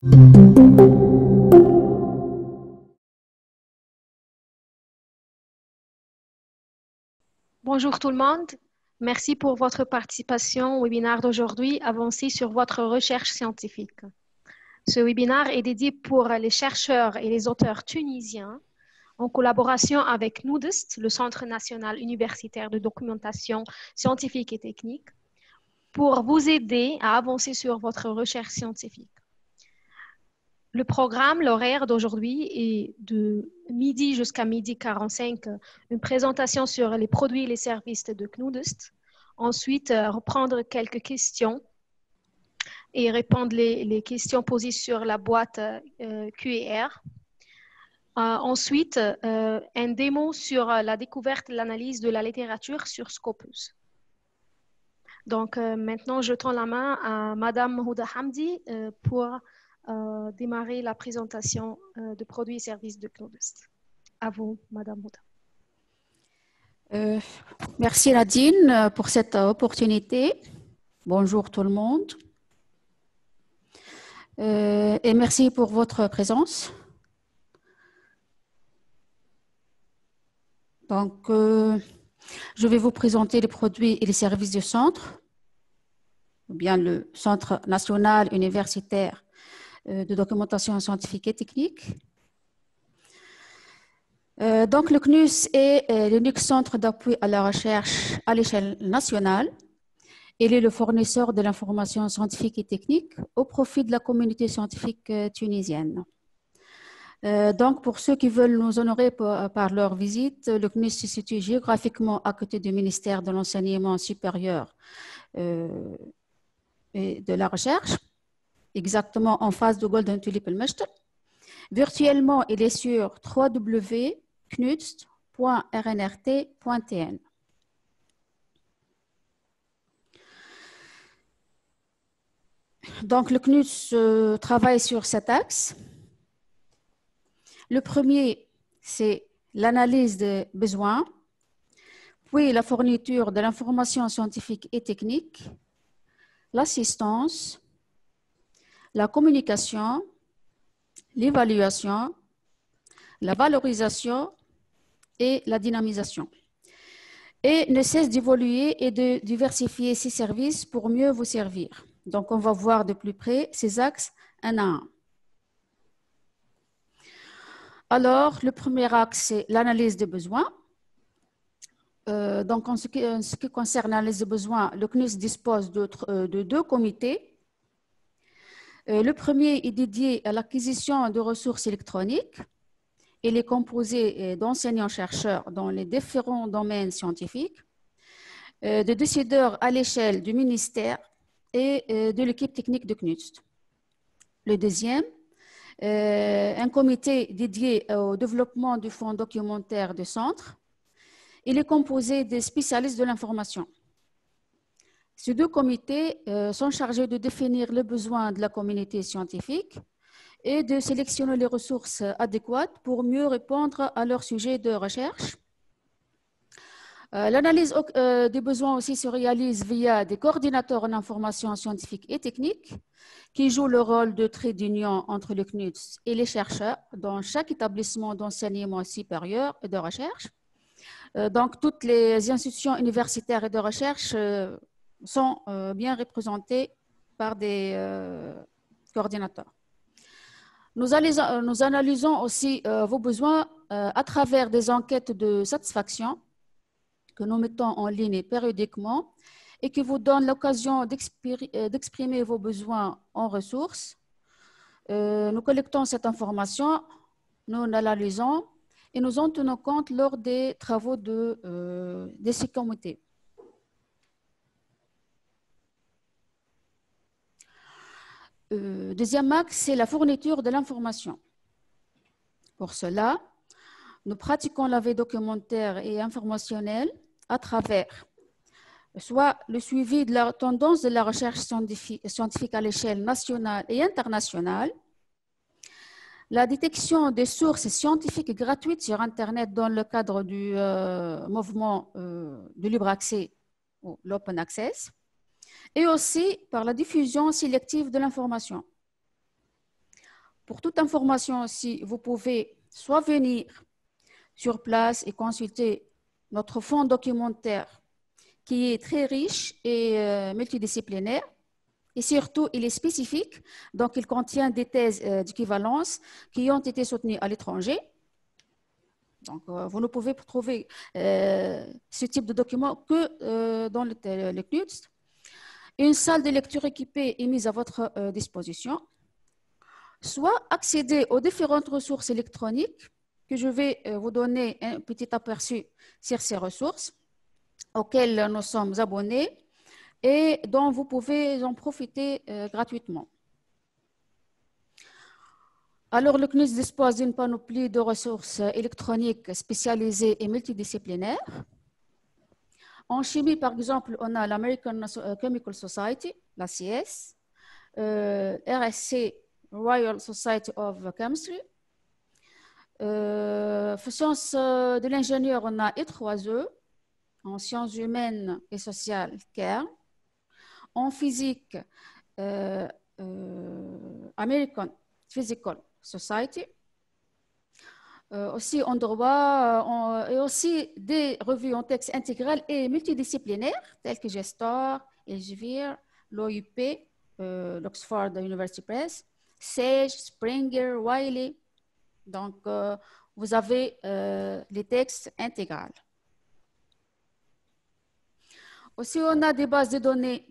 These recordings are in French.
Bonjour tout le monde. Merci pour votre participation au webinaire d'aujourd'hui, Avancez sur votre recherche scientifique. Ce webinaire est dédié pour les chercheurs et les auteurs tunisiens en collaboration avec NUDIST, le Centre national universitaire de documentation scientifique et technique, pour vous aider à avancer sur votre recherche scientifique. Le programme, l'horaire d'aujourd'hui est de midi jusqu'à midi 45, une présentation sur les produits et les services de KNUDIST. Ensuite, reprendre quelques questions et répondre les questions posées sur la boîte Q&R. Ensuite, un démo sur la découverte et l'analyse de la littérature sur Scopus. Donc, maintenant, je tends la main à Madame Houda Hamdi pour démarrer la présentation de produits et services de KNUDIST. À vous, Madame Houda. Merci Nadine pour cette opportunité. Bonjour tout le monde. Et merci pour votre présence. Donc, je vais vous présenter les produits et les services du centre, ou bien le Centre national universitaire de documentation scientifique et technique. Donc, le CNUS est l'unique centre d'appui à la recherche à l'échelle nationale. Il est le fournisseur de l'information scientifique et technique au profit de la communauté scientifique tunisienne. Donc, pour ceux qui veulent nous honorer par leur visite, le CNUS se situe géographiquement à côté du ministère de l'Enseignement supérieur et de la Recherche, exactement en face de Golden Tulip El-Mesht. Virtuellement, il est sur www.knudst.rnrt.tn. Donc, le CNUS travaille sur cet axe. Le premier, c'est l'analyse des besoins, puis la fourniture de l'information scientifique et technique, l'assistance, la communication, l'évaluation, la valorisation et la dynamisation. Et ne cesse d'évoluer et de diversifier ses services pour mieux vous servir. Donc, on va voir de plus près ces axes un à un. Alors, le premier axe, c'est l'analyse des besoins. Donc, en ce qui concerne l'analyse des besoins, le CNUS dispose de deux comités. Le premier est dédié à l'acquisition de ressources électroniques. Il est composé d'enseignants-chercheurs dans les différents domaines scientifiques, de décideurs à l'échelle du ministère et de l'équipe technique de CNUS. Le deuxième, un comité dédié au développement du fonds documentaire du centre. Il est composé des spécialistes de l'information. Ces deux comités sont chargés de définir les besoins de la communauté scientifique et de sélectionner les ressources adéquates pour mieux répondre à leurs sujets de recherche. L'analyse des besoins aussi se réalise via des coordinateurs en information scientifique et technique qui jouent le rôle de trait d'union entre le CNUS et les chercheurs dans chaque établissement d'enseignement supérieur et de recherche. Donc, toutes les institutions universitaires et de recherche sont bien représentées par des coordinateurs. Nous analysons aussi vos besoins à travers des enquêtes de satisfaction que nous mettons en ligne périodiquement et qui vous donnent l'occasion d'exprimer vos besoins en ressources. Nous collectons cette information, nous l'analysons et nous en tenons compte lors des travaux de ces comités. Deuxième axe, c'est la fourniture de l'information. Pour cela, nous pratiquons la veille documentaire et informationnelle à travers soit le suivi de la tendance de la recherche scientifique à l'échelle nationale et internationale, la détection des sources scientifiques gratuites sur Internet dans le cadre du mouvement de libre accès ou l'open access, et aussi par la diffusion sélective de l'information. Pour toute information aussi, vous pouvez soit venir sur place et consulter notre fonds documentaire qui est très riche et multidisciplinaire. Et surtout, il est spécifique, donc il contient des thèses d'équivalence qui ont été soutenues à l'étranger. Donc, vous ne pouvez trouver ce type de document que dans le CNUDS. Une salle de lecture équipée est mise à votre disposition. Soit accéder aux différentes ressources électroniques, que je vais vous donner un petit aperçu sur ces ressources auxquelles nous sommes abonnés et dont vous pouvez en profiter gratuitement. Alors, le CNUDS dispose d'une panoplie de ressources électroniques spécialisées et multidisciplinaires. En chimie, par exemple, on a l'American Chemical Society, l'ACS, RSC, Royal Society of Chemistry. Sciences de l'ingénieur, on a E3E. En sciences humaines et sociales, CARE. En physique, American Physical Society. Aussi en droit, et aussi des revues en texte intégral et multidisciplinaires, telles que Gestor, Elsevier, l'OUP, l'Oxford University Press, Sage, Springer, Wiley. Donc, vous avez les textes intégrales. Aussi, on a des bases de données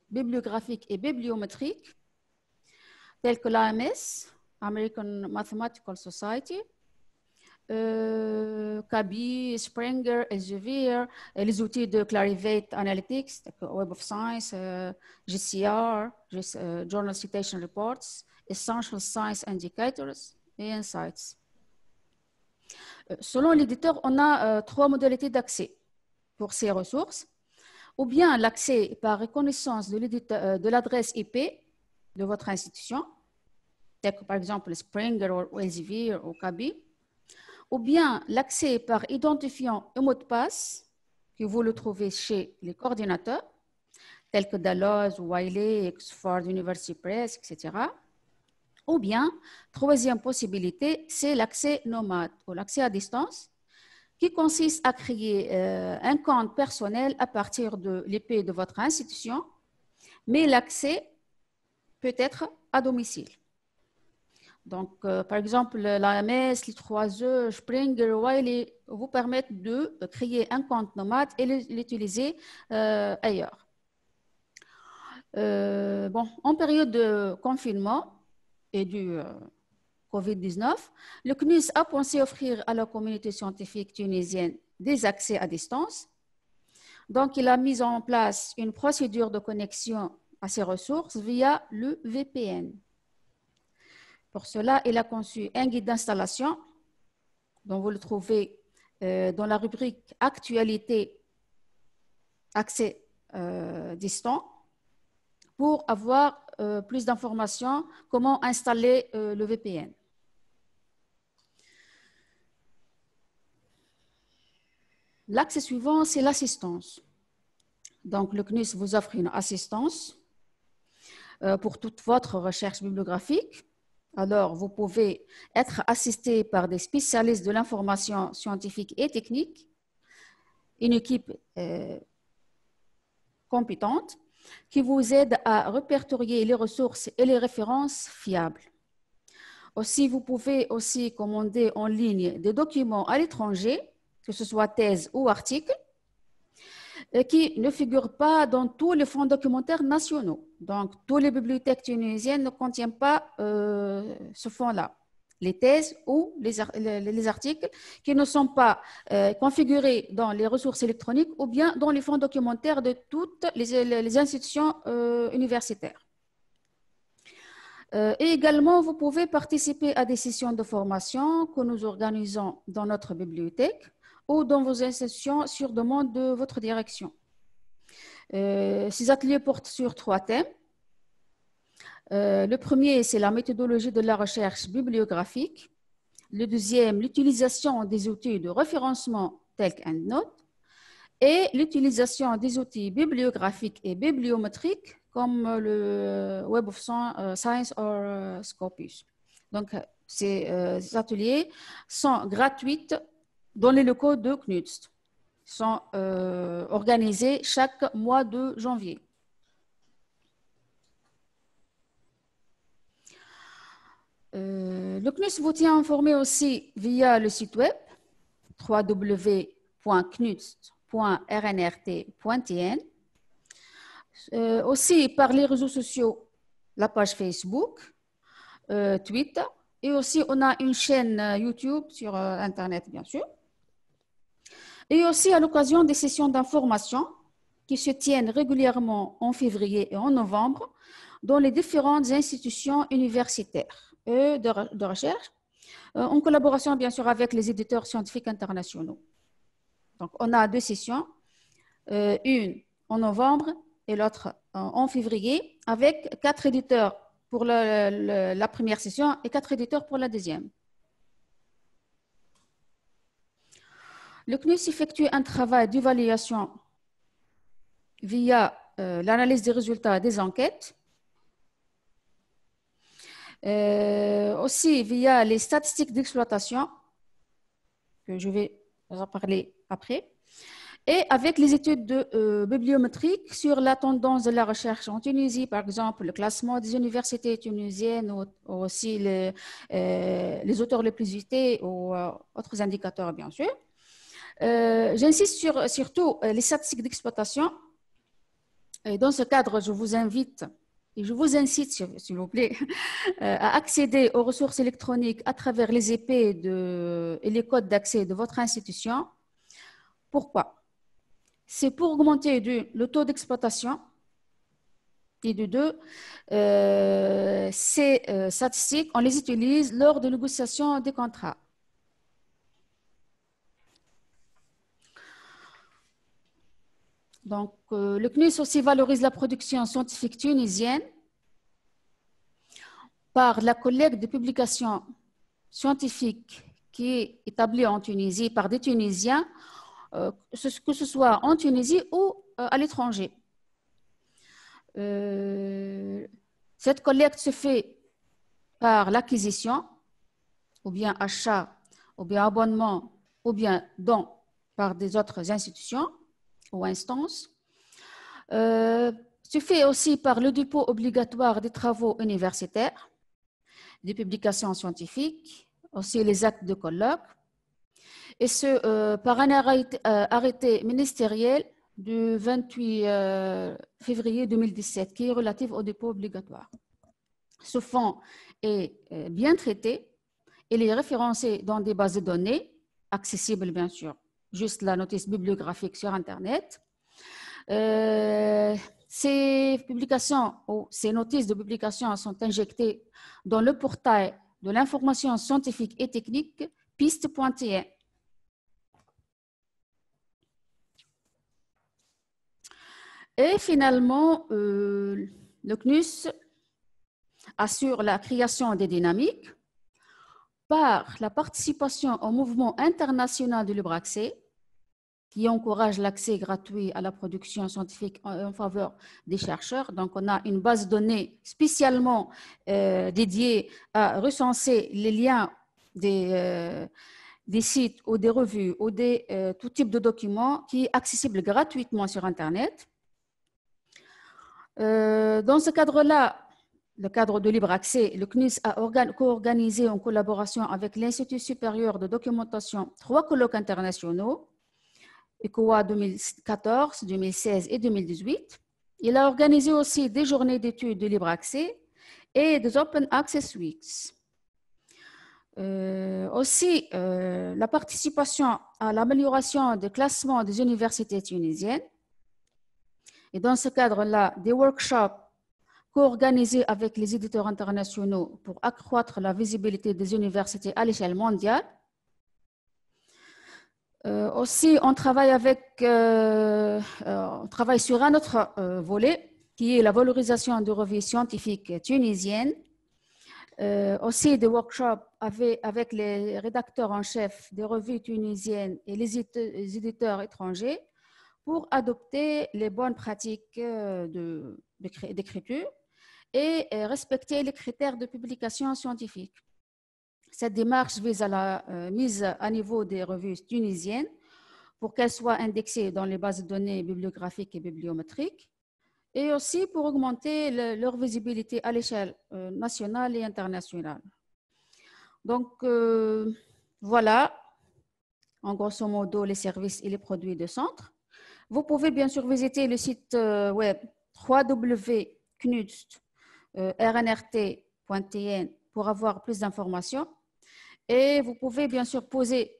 bibliographiques et bibliométriques, telles que l'AMS, American Mathematical Society, CABI, Springer, Elsevier, les outils de Clarivate Analytics, Web of Science, JCR, Journal Citation Reports, Essential Science Indicators et Insights. Selon l'éditeur, on a 3 modalités d'accès pour ces ressources. Ou bien l'accès par reconnaissance de l'adresse IP de votre institution, tel que par exemple Springer ou Elsevier ou CABI, ou bien l'accès par identifiant un mot de passe, que vous le trouvez chez les coordinateurs, tels que Dalloz, Wiley, Oxford University Press, etc. Ou bien, troisième possibilité, c'est l'accès nomade ou l'accès à distance, qui consiste à créer un compte personnel à partir de l'IP de votre institution, mais l'accès peut être à domicile. Donc, par exemple, l'AMS, l'I3E, Springer, Wiley vous permettent de créer un compte nomade et l'utiliser ailleurs. En période de confinement et du COVID-19, le CNUDS a pensé offrir à la communauté scientifique tunisienne des accès à distance. Donc, il a mis en place une procédure de connexion à ces ressources via le VPN. Pour cela, il a conçu un guide d'installation dont vous le trouvez dans la rubrique Actualité, accès distant, pour avoir plus d'informations comment installer le VPN. L'accès suivant, c'est l'assistance. Donc, le CNUDS vous offre une assistance pour toute votre recherche bibliographique. Alors, vous pouvez être assisté par des spécialistes de l'information scientifique et technique, une équipe compétente qui vous aide à répertorier les ressources et les références fiables. Aussi, vous pouvez aussi commander en ligne des documents à l'étranger, que ce soit thèse ou article, qui ne figurent pas dans tous les fonds documentaires nationaux. Donc, toutes les bibliothèques tunisiennes ne contiennent pas ce fonds-là. Les thèses ou les articles qui ne sont pas configurés dans les ressources électroniques ou bien dans les fonds documentaires de toutes les institutions universitaires. Et également, vous pouvez participer à des sessions de formation que nous organisons dans notre bibliothèque ou dans vos institutions sur demande de votre direction. Ces ateliers portent sur 3 thèmes. Le premier, c'est la méthodologie de la recherche bibliographique. Le deuxième, l'utilisation des outils de référencement tels qu'EndNote. Et l'utilisation des outils bibliographiques et bibliométriques comme le Web of Science ou Scopus. Donc, ces ateliers sont gratuits dans les locaux de CNUTS. Ils sont organisés chaque mois de janvier. Le CNUS vous tient informé aussi via le site web www.knuts.rnrt.tn, aussi par les réseaux sociaux, la page Facebook, Twitter, et aussi on a une chaîne YouTube sur Internet, bien sûr. Et aussi à l'occasion des sessions d'information qui se tiennent régulièrement en février et en novembre dans les différentes institutions universitaires et de recherche, en collaboration bien sûr avec les éditeurs scientifiques internationaux. Donc on a deux sessions, une en novembre et l'autre en février, avec 4 éditeurs pour la première session et 4 éditeurs pour la deuxième. Le CNUS effectue un travail d'évaluation via l'analyse des résultats des enquêtes, aussi via les statistiques d'exploitation, que je vais vous en parler après, et avec les études bibliométriques sur la tendance de la recherche en Tunisie, par exemple le classement des universités tunisiennes, ou aussi les auteurs les plus cités ou autres indicateurs, bien sûr. J'insiste surtout les statistiques d'exploitation. Et dans ce cadre, je vous invite et je vous incite, s'il vous plaît, à accéder aux ressources électroniques à travers les IP et les codes d'accès de votre institution. Pourquoi? C'est pour augmenter le taux d'exploitation et de deux, ces statistiques, on les utilise lors de négociations des contrats. Donc, le CNUS aussi valorise la production scientifique tunisienne par la collecte de publications scientifiques qui est établie en Tunisie par des Tunisiens, que ce soit en Tunisie ou à l'étranger. Cette collecte se fait par l'acquisition, ou bien achat, ou bien abonnement, ou bien don par des autres institutions ou instances. Se fait aussi par le dépôt obligatoire des travaux universitaires, des publications scientifiques, aussi les actes de colloque, et ce par un arrêté ministériel du 28 février 2017 qui est relatif au dépôt obligatoire. Ce fonds est bien traité, il est référencé dans des bases de données, accessibles bien sûr, juste la notice bibliographique sur Internet. Ces publications ou ces notices de publication sont injectées dans le portail de l'information scientifique et technique piste.tn. Et finalement, le CNUS assure la création des dynamiques par la participation au mouvement international de libre accès qui encourage l'accès gratuit à la production scientifique en faveur des chercheurs. Donc, on a une base de données spécialement dédiée à recenser les liens des sites ou des revues ou tout type de documents qui est accessible gratuitement sur Internet. Dans ce cadre-là, le cadre de libre accès, le CNUS a co-organisé en collaboration avec l'Institut supérieur de documentation 3 colloques internationaux, ECOA 2014, 2016 et 2018. Il a organisé aussi des journées d'études de libre accès et des Open Access Weeks. Aussi, la participation à l'amélioration des classements des universités tunisiennes. Et dans ce cadre-là, des workshops co-organisés avec les éditeurs internationaux pour accroître la visibilité des universités à l'échelle mondiale. Aussi, on travaille sur un autre volet qui est la valorisation des revues scientifiques tunisiennes. Aussi des workshops avec les rédacteurs en chef des revues tunisiennes et les éditeurs étrangers pour adopter les bonnes pratiques d'écriture et respecter les critères de publication scientifique. Cette démarche vise à la mise à niveau des revues tunisiennes pour qu'elles soient indexées dans les bases de données bibliographiques et bibliométriques, et aussi pour augmenter leur visibilité à l'échelle nationale et internationale. Donc, voilà, en grosso modo, les services et les produits de centre. Vous pouvez bien sûr visiter le site web www.knudst.rnrt.tn pour avoir plus d'informations. Et vous pouvez bien sûr poser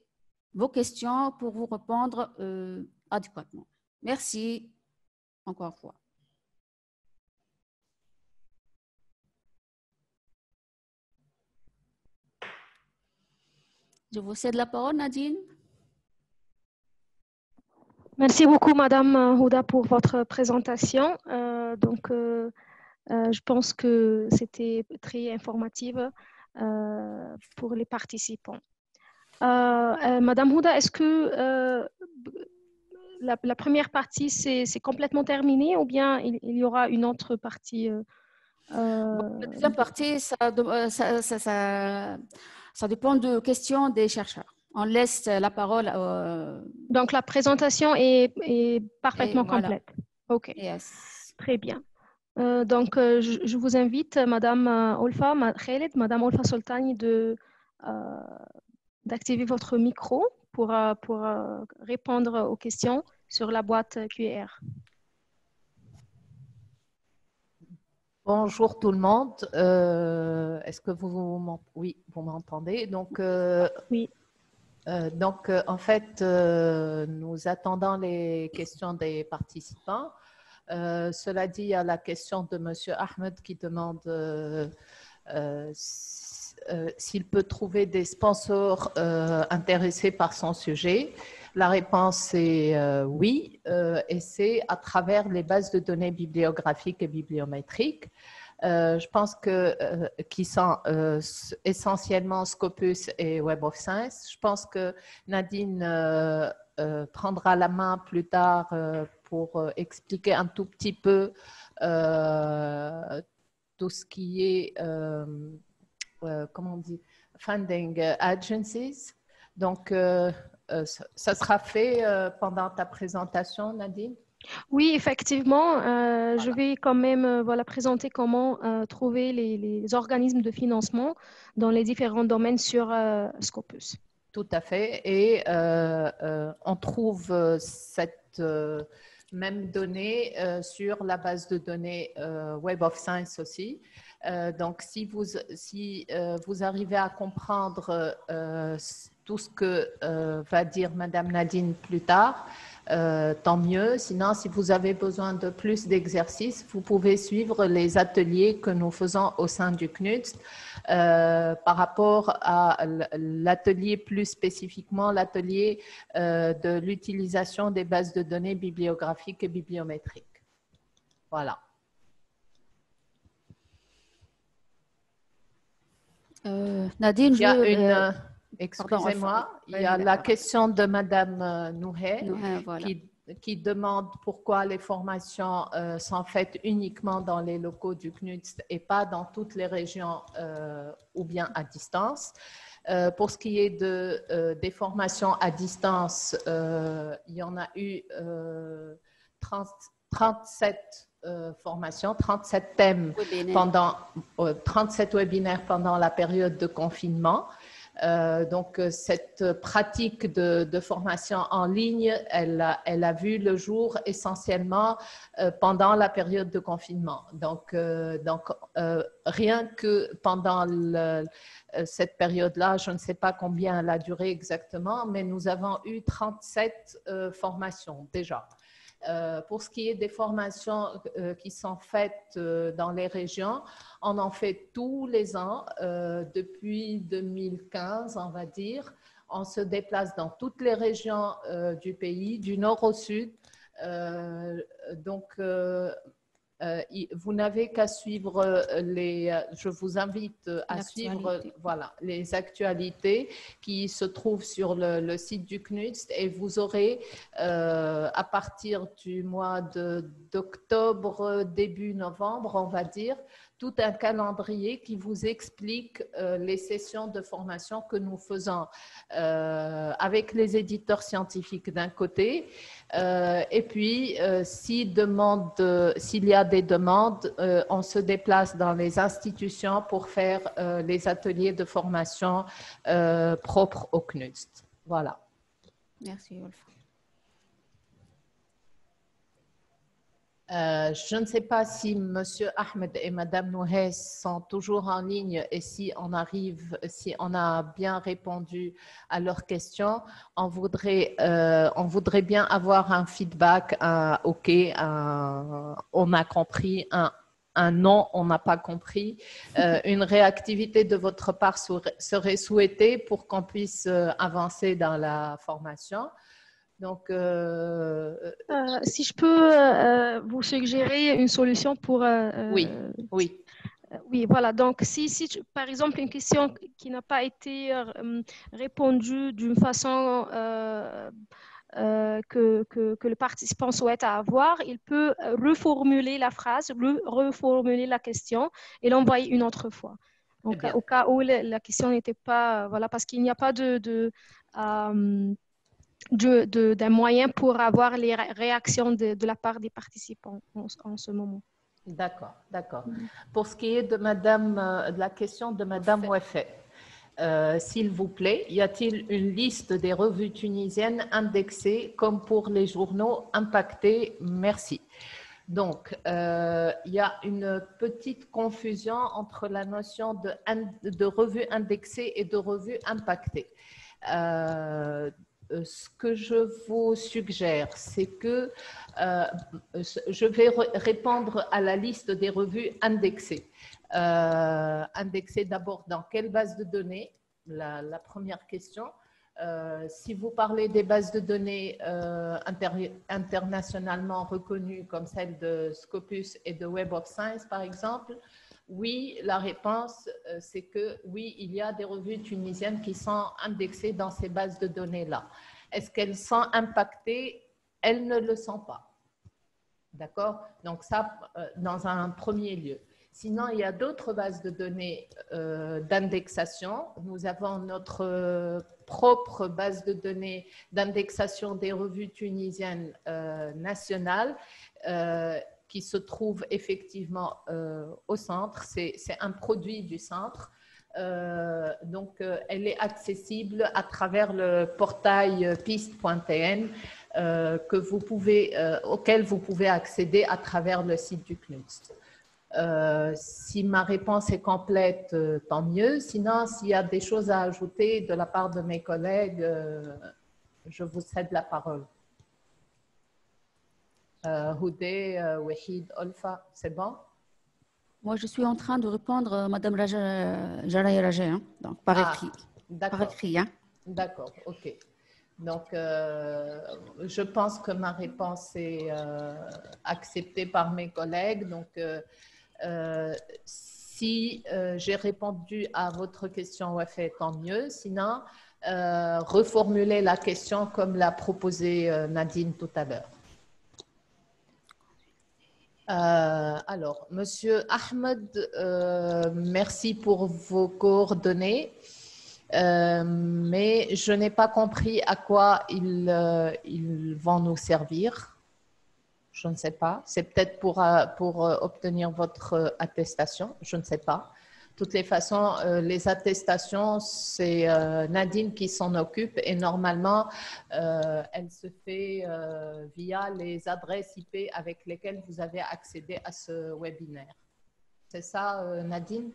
vos questions pour vous répondre adéquatement. Merci encore une fois. Je vous cède la parole, Nadine. Merci beaucoup, Madame Houda, pour votre présentation. Je pense que c'était très informatif pour les participants. Madame Houda, est-ce que la première partie, c'est complètement terminé ou bien il y aura une autre partie La deuxième partie, ça dépend de questions des chercheurs. On laisse la parole. Donc, la présentation est parfaitement complète. OK. Yes. Très bien. Je vous invite, Madame Olfa Khaled, Madame Olfa Soltani, d'activer votre micro pour répondre aux questions sur la boîte QR. Bonjour tout le monde. Est-ce que vous m'entendez? Donc, oui. En fait, nous attendons les questions des participants. Cela dit, il y a la question de Monsieur Ahmed qui demande s'il peut trouver des sponsors intéressés par son sujet. La réponse est oui, et c'est à travers les bases de données bibliographiques et bibliométriques. Je pense que qui sont essentiellement Scopus et Web of Science. Je pense que Nadine prendra la main plus tard pour expliquer un tout petit peu tout ce qui est comment on dit, funding agencies. Donc, ça sera fait pendant ta présentation, Nadine? Oui, effectivement. Voilà. Je vais quand même présenter comment trouver les organismes de financement dans les différents domaines sur Scopus. Tout à fait. Et on trouve cette même donnée sur la base de données Web of Science aussi. Donc, si vous arrivez à comprendre tout ce que va dire Madame Nadine plus tard, tant mieux. Sinon, si vous avez besoin de plus d'exercices, vous pouvez suivre les ateliers que nous faisons au sein du CNUDS par rapport à l'atelier, plus spécifiquement l'atelier de l'utilisation des bases de données bibliographiques et bibliométriques. Voilà. Nadine, excusez-moi, il y a la question de Madame Nouhet voilà. qui demande pourquoi les formations sont faites uniquement dans les locaux du CNUDS et pas dans toutes les régions ou bien à distance. Pour ce qui est des formations à distance, il y en a eu 37 formations, 37 thèmes pendant 37 webinaires pendant la période de confinement. Donc, cette pratique de formation en ligne, elle a vu le jour essentiellement pendant la période de confinement. Donc rien que pendant cette période-là, je ne sais pas combien elle a duré exactement, mais nous avons eu 37 formations déjà. Pour ce qui est des formations qui sont faites dans les régions, on en fait tous les ans depuis 2015, on va dire. On se déplace dans toutes les régions du pays, du nord au sud. Vous n'avez qu'à suivre je vous invite à suivre les actualités qui se trouvent sur le site du CNUDS et vous aurez à partir du mois d'octobre, début novembre, on va dire, tout un calendrier qui vous explique les sessions de formation que nous faisons avec les éditeurs scientifiques d'un côté, et puis s'il y a des demandes, on se déplace dans les institutions pour faire les ateliers de formation propres au CNUST. Voilà. Merci, Olfa. Je ne sais pas si M. Ahmed et Mme Nouhes sont toujours en ligne et si on a bien répondu à leurs questions. On voudrait bien avoir un feedback, un OK, on a compris, un non, on n'a pas compris. Une réactivité de votre part serait souhaitée pour qu'on puisse avancer dans la formation. Donc, si je peux vous suggérer une solution pour... oui. Oui, voilà. Donc, si par exemple, une question qui n'a pas été répondue d'une façon que le participant souhaite avoir, il peut reformuler la phrase, reformuler la question et l'envoyer une autre fois. Donc, au cas où la question n'était pas... voilà, parce qu'il n'y a pas d'un moyen pour avoir les réactions de la part des participants en ce moment. D'accord, d'accord. Pour ce qui est de la question de Madame Oueffet, s'il vous plaît, y a-t-il une liste des revues tunisiennes indexées comme pour les journaux impactés? Merci. Donc, il y a une petite confusion entre la notion de revue indexée et de revue impactée. Ce que je vous suggère, c'est que je vais répondre à la liste des revues indexées. Indexées d'abord dans quelle base de données? La première question. Si vous parlez des bases de données internationalement reconnues comme celles de Scopus et de Web of Science, par exemple, oui, la réponse, c'est que oui, il y a des revues tunisiennes qui sont indexées dans ces bases de données-là. Est-ce qu'elles sont impactées? Elles ne le sont pas. D'accord? Donc ça, dans un premier lieu. Sinon, il y a d'autres bases de données d'indexation. Nous avons notre propre base de données d'indexation des revues tunisiennes nationales qui se trouve effectivement au centre. C'est un produit du centre. Donc, elle est accessible à travers le portail piste.tn auquel vous pouvez accéder à travers le site du CNUST. Si ma réponse est complète, tant mieux. Sinon, s'il y a des choses à ajouter de la part de mes collègues, je vous cède la parole. Houdé, Wahid, Olfa, c'est bon? Moi, je suis en train de répondre Madame Jaraya Rajé, hein, donc par écrit. D'accord. Par écrit, hein. D'accord, ok. Donc, je pense que ma réponse est acceptée par mes collègues. Donc, si j'ai répondu à votre question, Wafé, tant mieux. Sinon, reformulez la question comme l'a proposé Nadine tout à l'heure. Alors, Monsieur Ahmed, merci pour vos coordonnées, mais je n'ai pas compris à quoi ils vont nous servir. Je ne sais pas. C'est peut-être pour obtenir votre attestation. Je ne sais pas. De toutes les façons, les attestations, c'est Nadine qui s'en occupe et normalement, elle se fait via les adresses IP avec lesquelles vous avez accédé à ce webinaire. C'est ça, Nadine?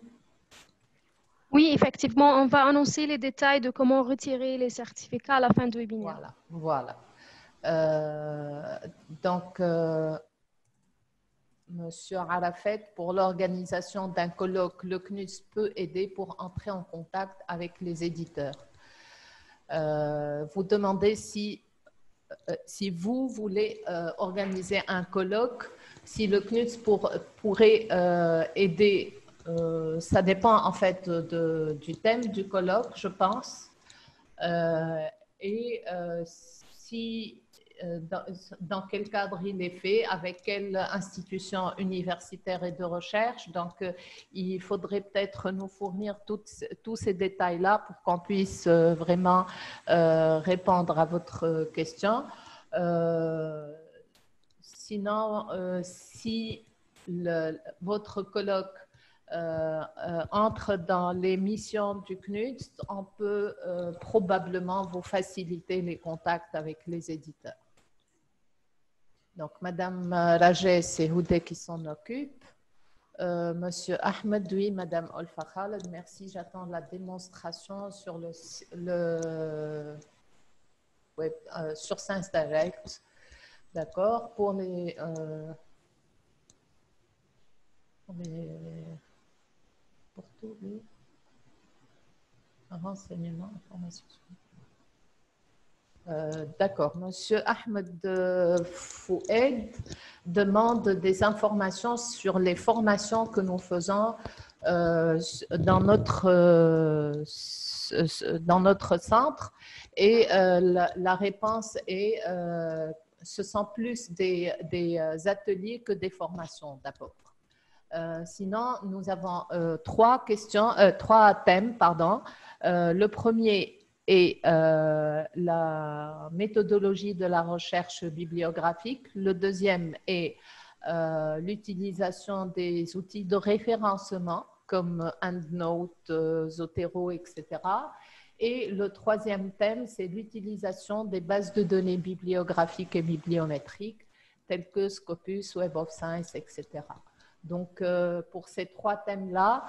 Oui, effectivement, on va annoncer les détails de comment retirer les certificats à la fin du webinaire. Voilà. Donc, Monsieur Arafet, pour l'organisation d'un colloque, le CNUS peut aider pour entrer en contact avec les éditeurs. Vous demandez si vous voulez organiser un colloque, si le CNUS pourrait aider. Ça dépend en fait du thème du colloque, je pense. Et si dans quel cadre il est fait, avec quelle institution universitaire et de recherche. Donc, il faudrait peut-être nous fournir tous ces détails-là pour qu'on puisse vraiment répondre à votre question. Sinon, si votre colloque entre dans les missions du CNUST, on peut probablement vous faciliter les contacts avec les éditeurs. Donc, Madame Rajeh, c'est Houdé qui s'en occupe. Monsieur Ahmed, oui, Madame Olfa Khaled, merci. J'attends la démonstration sur web, sur Science Direct. D'accord. Pour les pour tous les renseignements, informations. D'accord. Monsieur Ahmed Foued demande des informations sur les formations que nous faisons dans notre centre. Et la réponse est ce sont plus des ateliers que des formations d'abord. Sinon, nous avons trois thèmes. Le premier est la méthodologie de la recherche bibliographique. Le deuxième est l'utilisation des outils de référencement comme EndNote, Zotero, etc. Et le troisième thème, c'est l'utilisation des bases de données bibliographiques et bibliométriques telles que Scopus, Web of Science, etc. Donc, pour ces trois thèmes-là,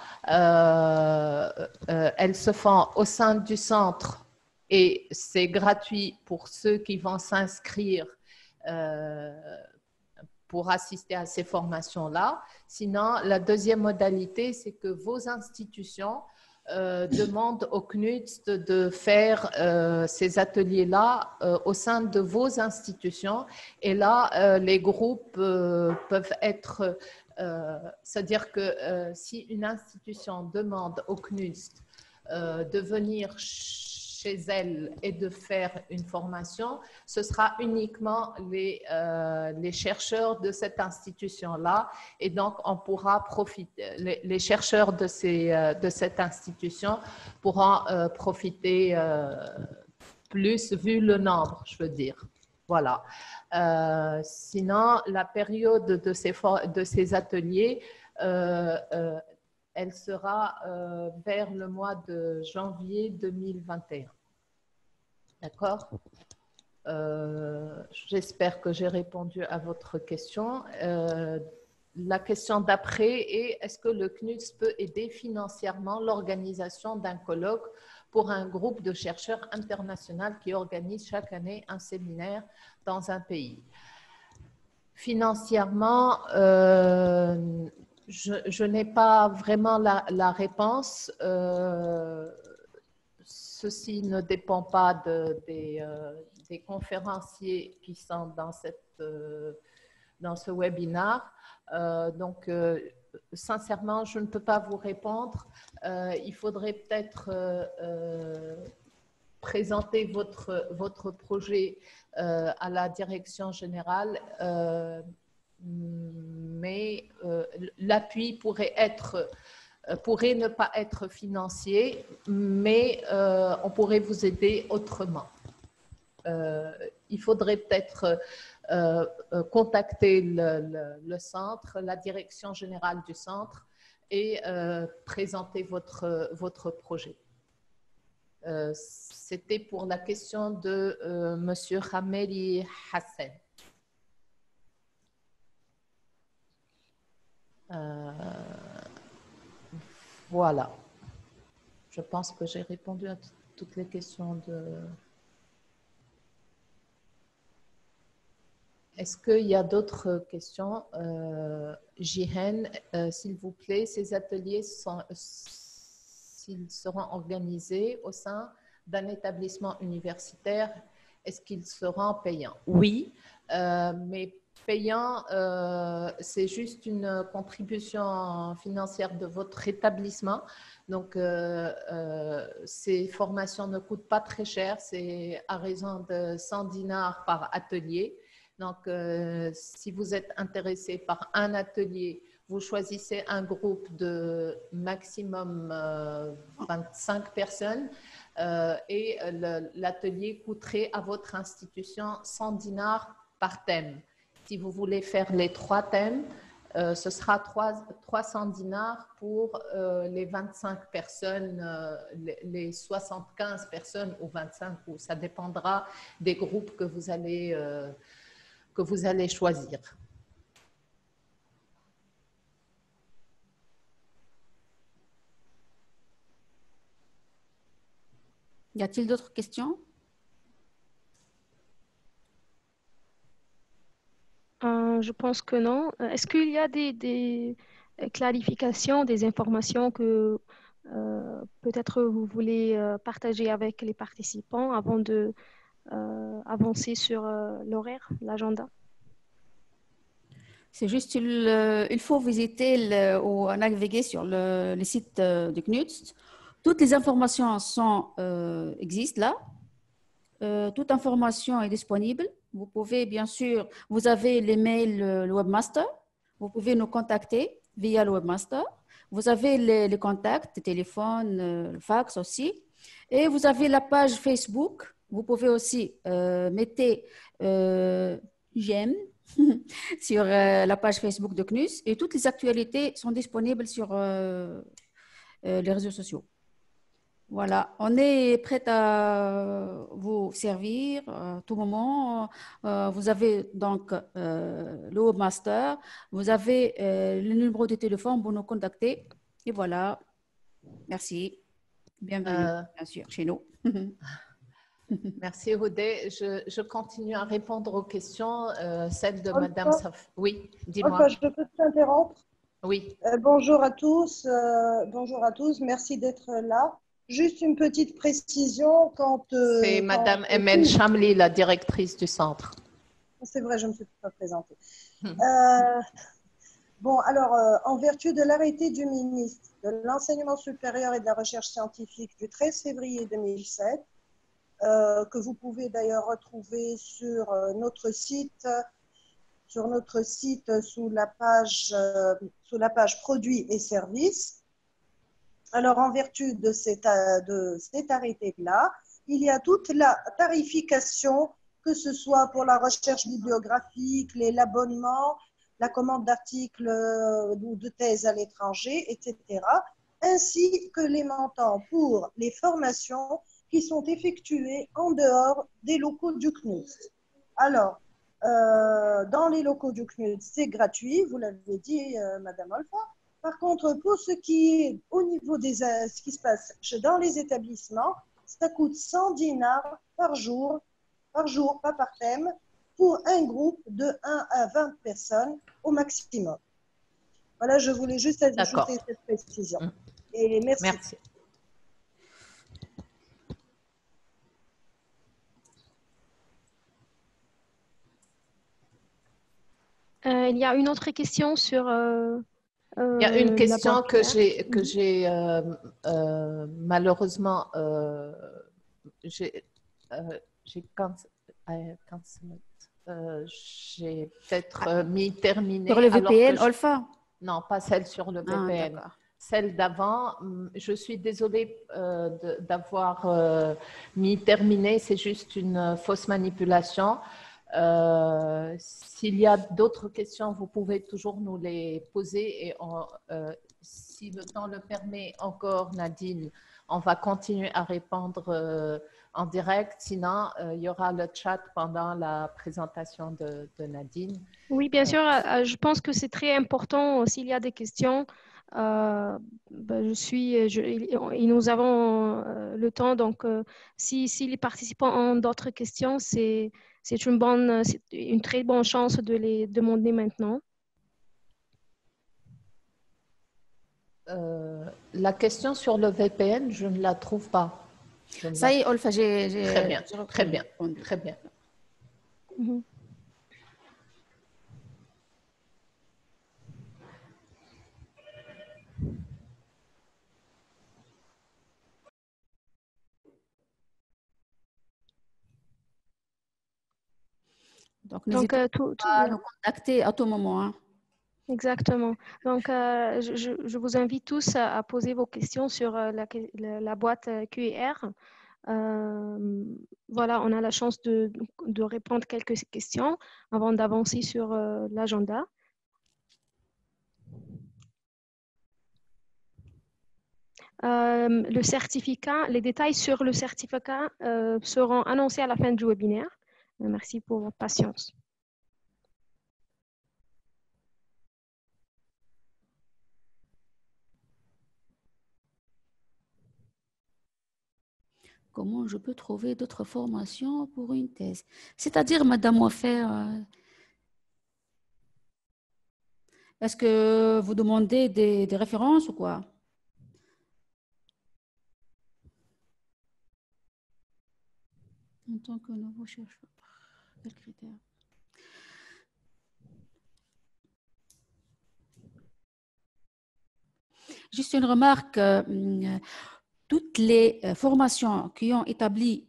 elles se font au sein du centre et c'est gratuit pour ceux qui vont s'inscrire pour assister à ces formations-là. Sinon, la deuxième modalité, c'est que vos institutions demandent au CNUST de faire ces ateliers-là au sein de vos institutions. Et là, les groupes peuvent être... c'est-à-dire que si une institution demande au CNUST de venir chez elle et de faire une formation, ce sera uniquement les chercheurs de cette institution-là. Et donc, on pourra profiter, les chercheurs de cette institution pourront profiter plus vu le nombre, je veux dire. Voilà. Sinon, la période de ces ateliers, elle sera vers le mois de janvier 2021. D'accord? J'espère que j'ai répondu à votre question. La question d'après est, est-ce que le CNUST peut aider financièrement l'organisation d'un colloque pour un groupe de chercheurs internationaux qui organise chaque année un séminaire dans un pays? Financièrement, je n'ai pas vraiment la réponse. Ceci ne dépend pas des conférenciers qui sont dans ce webinaire. Donc, sincèrement, je ne peux pas vous répondre. Il faudrait peut-être présenter votre projet à la direction générale, mais l'appui pourrait ne pas être financier, mais on pourrait vous aider autrement. Il faudrait peut-être contacter le centre, la direction générale du centre et présenter votre projet. C'était pour la question de Monsieur Hameli Hassan. Voilà. Je pense que j'ai répondu à toutes les questions de... Est-ce qu'il y a d'autres questions? Jihen, s'il vous plaît, ces ateliers, s'ils seront organisés au sein d'un établissement universitaire, est-ce qu'ils seront payants? Oui, mais payant, c'est juste une contribution financière de votre établissement. Donc, ces formations ne coûtent pas très cher. C'est à raison de 100 dinars par atelier. Donc, si vous êtes intéressé par un atelier, vous choisissez un groupe de maximum 25 personnes et l'atelier coûterait à votre institution 100 dinars par thème. Si vous voulez faire les 3 thèmes, ce sera 300 dinars pour les 25 personnes, les 75 personnes ou 25, ou ça dépendra des groupes que vous allez choisir. Y a-t-il d'autres questions? Je pense que non. Est-ce qu'il y a des clarifications, des informations que peut-être vous voulez partager avec les participants avant de avancer sur l'horaire, l'agenda? C'est juste, il faut visiter ou naviguer sur le site du CNUTS. Toutes les informations existent là. Toute information est disponible. Vous pouvez, bien sûr, vous avez l'email, le webmaster. Vous pouvez nous contacter via le webmaster. Vous avez les contacts, le téléphone, le fax aussi. Et vous avez la page Facebook. Vous pouvez aussi mettre j'aime sur la page Facebook de CNUS. Et toutes les actualités sont disponibles sur les réseaux sociaux. Voilà, on est prêt à vous servir à tout moment. Vous avez donc le webmaster, vous avez le numéro de téléphone pour nous contacter. Et voilà, merci. Bienvenue, bien sûr, chez nous. Merci, Rodé. Je continue à répondre aux questions. Celle de Madame Saf. Oui, dis-moi. Je peux t'interrompre? Oui. Bonjour à tous. Bonjour à tous. Merci d'être là. Juste une petite précision quand… C'est Madame Emel Chamli, la directrice du centre. C'est vrai, je ne me suis pas présentée. Bon, alors, en vertu de l'arrêté du ministre de l'Enseignement supérieur et de la Recherche scientifique du 13 février 2007, que vous pouvez d'ailleurs retrouver sur notre site sous la page produits et services. Alors, en vertu de cet arrêté-là, il y a toute la tarification, que ce soit pour la recherche bibliographique, l'abonnement, la commande d'articles ou de thèses à l'étranger, etc., ainsi que les montants pour les formations qui sont effectuées en dehors des locaux du CNUTS. Alors, dans les locaux du CNUTS, c'est gratuit, vous l'avez dit, Madame Olfa. Par contre, pour ce qui est au niveau de ce qui se passe dans les établissements, ça coûte 100 dinars par jour, pas par thème, pour un groupe de 1 à 20 personnes au maximum. Voilà, je voulais juste ajouter cette précision. Et merci. Merci. Il y a une autre question sur… il y a une question que j'ai malheureusement j'ai peut-être mis terminé. Sur le VPN, Olfa? Non, pas celle sur le VPN. Celle d'avant, je suis désolée d'avoir mis terminé, c'est juste une fausse manipulation. S'il y a d'autres questions, vous pouvez toujours nous les poser et si le temps le permet encore, Nadine, on va continuer à répondre en direct. Sinon, il y aura le chat pendant la présentation de Nadine. Oui, bien sûr. Je pense que c'est très important s'il y a des questions. Nous avons le temps, donc si les participants ont d'autres questions, c'est une très bonne chance de les demander maintenant. La question sur le VPN, je ne la trouve pas. Ça y est, Olfa, Très bien. Mm-hmm. Donc, n'hésitez pas à nous contacter à tout moment. Hein. Exactement. Donc, je vous invite tous à poser vos questions sur la boîte QR. Voilà, on a la chance de répondre quelques questions avant d'avancer sur l'agenda. Le certificat, les détails sur le certificat seront annoncés à la fin du webinaire. Merci pour votre patience. Comment je peux trouver d'autres formations pour une thèse? C'est-à-dire, Madame Wafer, est-ce que vous demandez des références ou quoi? En tant que nouveau chercheur, quels critères? Juste une remarque, toutes les formations qui ont établi,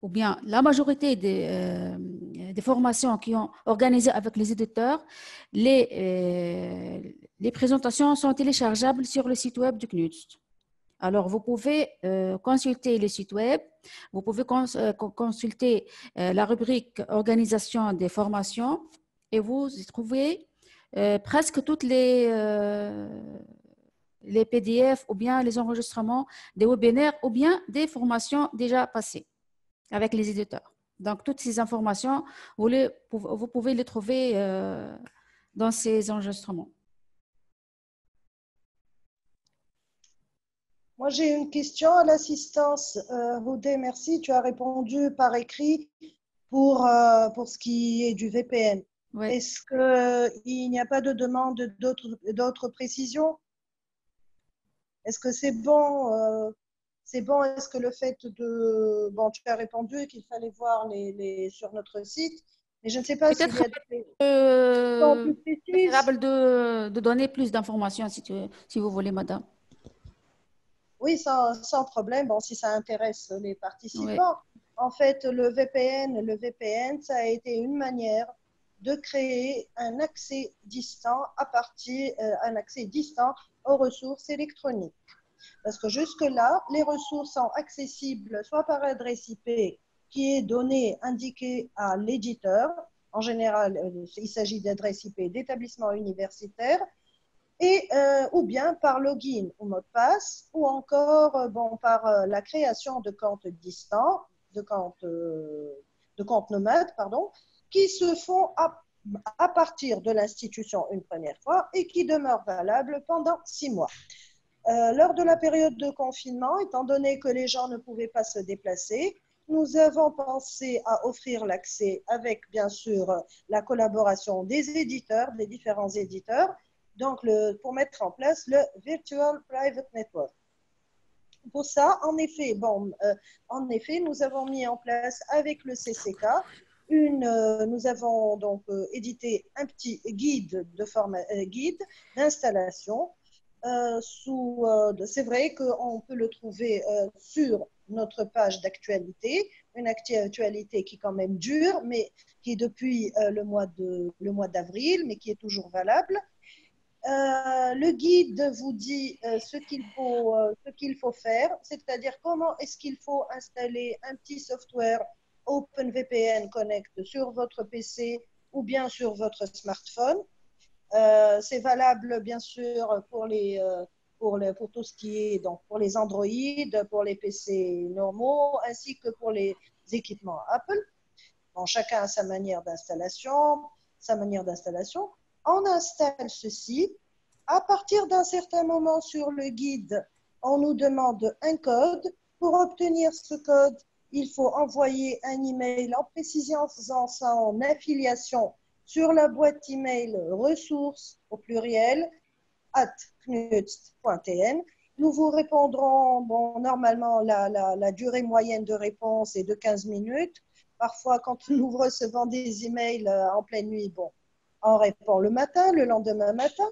ou bien la majorité des formations qui ont organisé avec les éditeurs, les présentations sont téléchargeables sur le site web du CNUST. Alors, vous pouvez consulter le site web, vous pouvez consulter la rubrique organisation des formations et vous y trouvez presque toutes les PDF ou bien les enregistrements des webinaires ou bien des formations déjà passées avec les éditeurs. Donc, toutes ces informations, vous pouvez les trouver dans ces enregistrements. Moi, j'ai une question à l'assistance. Roudé, merci. Tu as répondu par écrit pour ce qui est du VPN. Oui. Est-ce qu'il n'y a pas de demande d'autres précisions? Est-ce que c'est bon? Est-ce que le fait de… Bon, tu as répondu qu'il fallait voir sur notre site, mais je ne sais pas s'il y a des questions plus précises. Préférable de donner plus d'informations si vous voulez, madame. Oui, sans problème. Bon, si ça intéresse les participants. Oui. En fait, le VPN, ça a été une manière de créer un accès distant aux ressources électroniques. Parce que jusque-là, les ressources sont accessibles soit par adresse IP qui est donnée, indiquée à l'éditeur. En général, il s'agit d'adresse IP d'établissements universitaires. Ou bien par login ou mot de passe, ou encore par la création de comptes distants, de comptes nomades, qui se font à partir de l'institution une première fois et qui demeurent valables pendant 6 mois. Lors de la période de confinement, étant donné que les gens ne pouvaient pas se déplacer, nous avons pensé à offrir l'accès avec, bien sûr, la collaboration des éditeurs, des différents éditeurs, donc pour mettre en place le Virtual Private Network. Pour ça, en effet, nous avons mis en place avec le CCK, nous avons donc édité un petit guide d'installation. C'est vrai qu'on peut le trouver sur notre page d'actualité, une actualité qui quand même dure, mais qui est depuis le mois d'avril, mais qui est toujours valable. Le guide vous dit ce qu'il faut faire, c'est-à-dire comment est-ce qu'il faut installer un petit software OpenVPN Connect sur votre PC ou bien sur votre smartphone. C'est valable bien sûr pour tout ce qui est donc pour les Android, pour les PC normaux, ainsi que pour les équipements Apple. Bon, chacun a sa manière d'installation. On installe ceci. À partir d'un certain moment sur le guide, on nous demande un code. Pour obtenir ce code, il faut envoyer un email en précisant son affiliation sur la boîte email ressources au pluriel @knutst.tn. Nous vous répondrons, normalement la durée moyenne de réponse est de 15 minutes. Parfois, quand nous recevons des emails en pleine nuit, on répond le matin, le lendemain matin.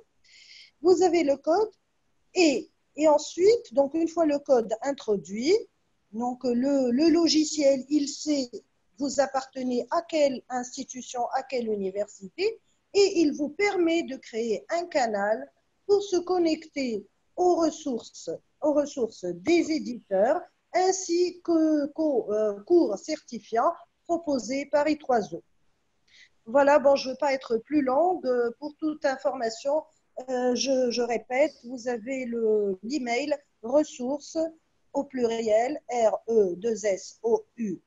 Vous avez le code et ensuite, donc une fois le code introduit, donc le logiciel, il sait vous appartenez à quelle institution, à quelle université, et il vous permet de créer un canal pour se connecter aux ressources des éditeurs ainsi qu'aux cours certifiants proposés par I3O. Voilà, bon, je ne veux pas être plus longue. Pour toute information, je répète, vous avez l'email ressources au pluriel RE2SOURCES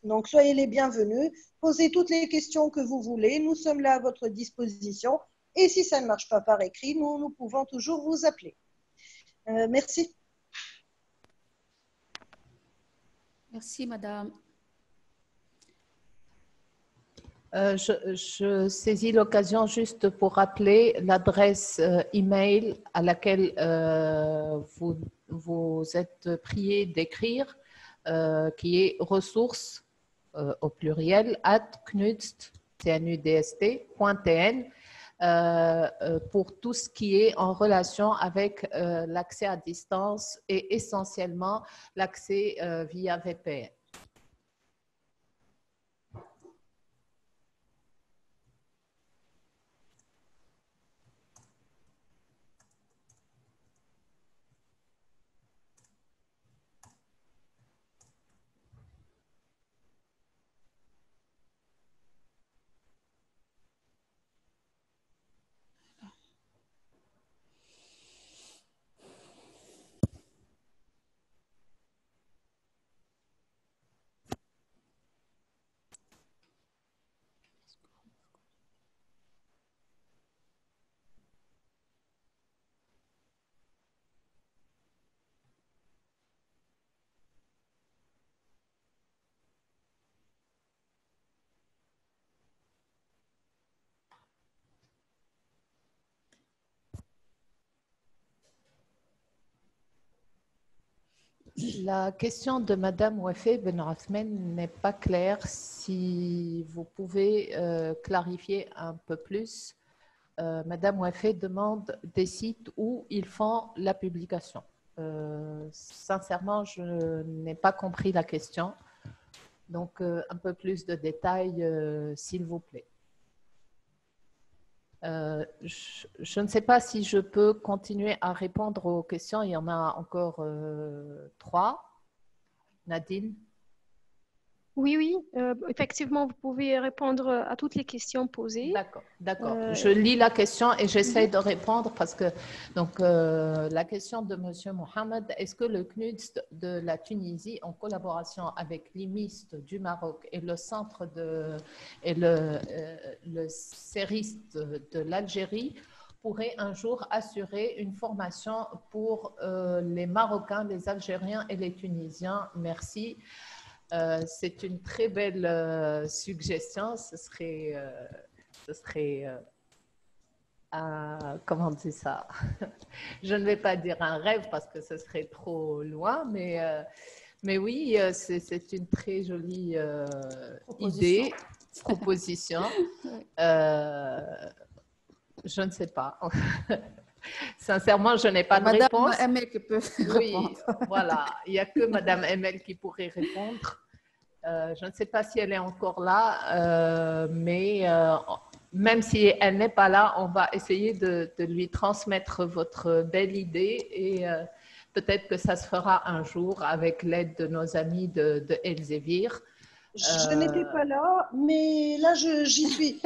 Donc, soyez les bienvenus. Posez toutes les questions que vous voulez. Nous sommes là à votre disposition. Et si ça ne marche pas par écrit, nous pouvons toujours vous appeler. Merci. Merci, madame. Je saisis l'occasion juste pour rappeler l'adresse email à laquelle vous êtes prié d'écrire, qui est ressources au pluriel @knudst.tn pour tout ce qui est en relation avec l'accès à distance et essentiellement l'accès via VPN. La question de Madame Wafé Ben Othman n'est pas claire. Si vous pouvez clarifier un peu plus, Madame Wafé demande des sites où ils font la publication. Sincèrement, je n'ai pas compris la question. Donc, un peu plus de détails, s'il vous plaît. Je ne sais pas si je peux continuer à répondre aux questions. Il y en a encore 3. Nadine? Oui, effectivement, vous pouvez répondre à toutes les questions posées. D'accord. Je lis la question et j'essaie de répondre parce que donc la question de Monsieur Mohamed, est-ce que le CNUDS de la Tunisie, en collaboration avec l'IMIST du Maroc et le centre et le CERIST de l'Algérie pourrait un jour assurer une formation pour les Marocains, les Algériens et les Tunisiens? Merci. C'est une très belle suggestion. Ce serait comment on dit ça? Je ne vais pas dire un rêve parce que ce serait trop loin, mais oui, c'est une très jolie proposition. Je ne sais pas. Sincèrement, je n'ai pas de réponse. Madame Emel qui peut répondre. Voilà, il n'y a que Madame Emel qui pourrait répondre. Je ne sais pas si elle est encore là, mais même si elle n'est pas là, on va essayer de lui transmettre votre belle idée et peut-être que ça se fera un jour avec l'aide de nos amis de Elsevier. Je n'étais pas là, mais là, j'y suis.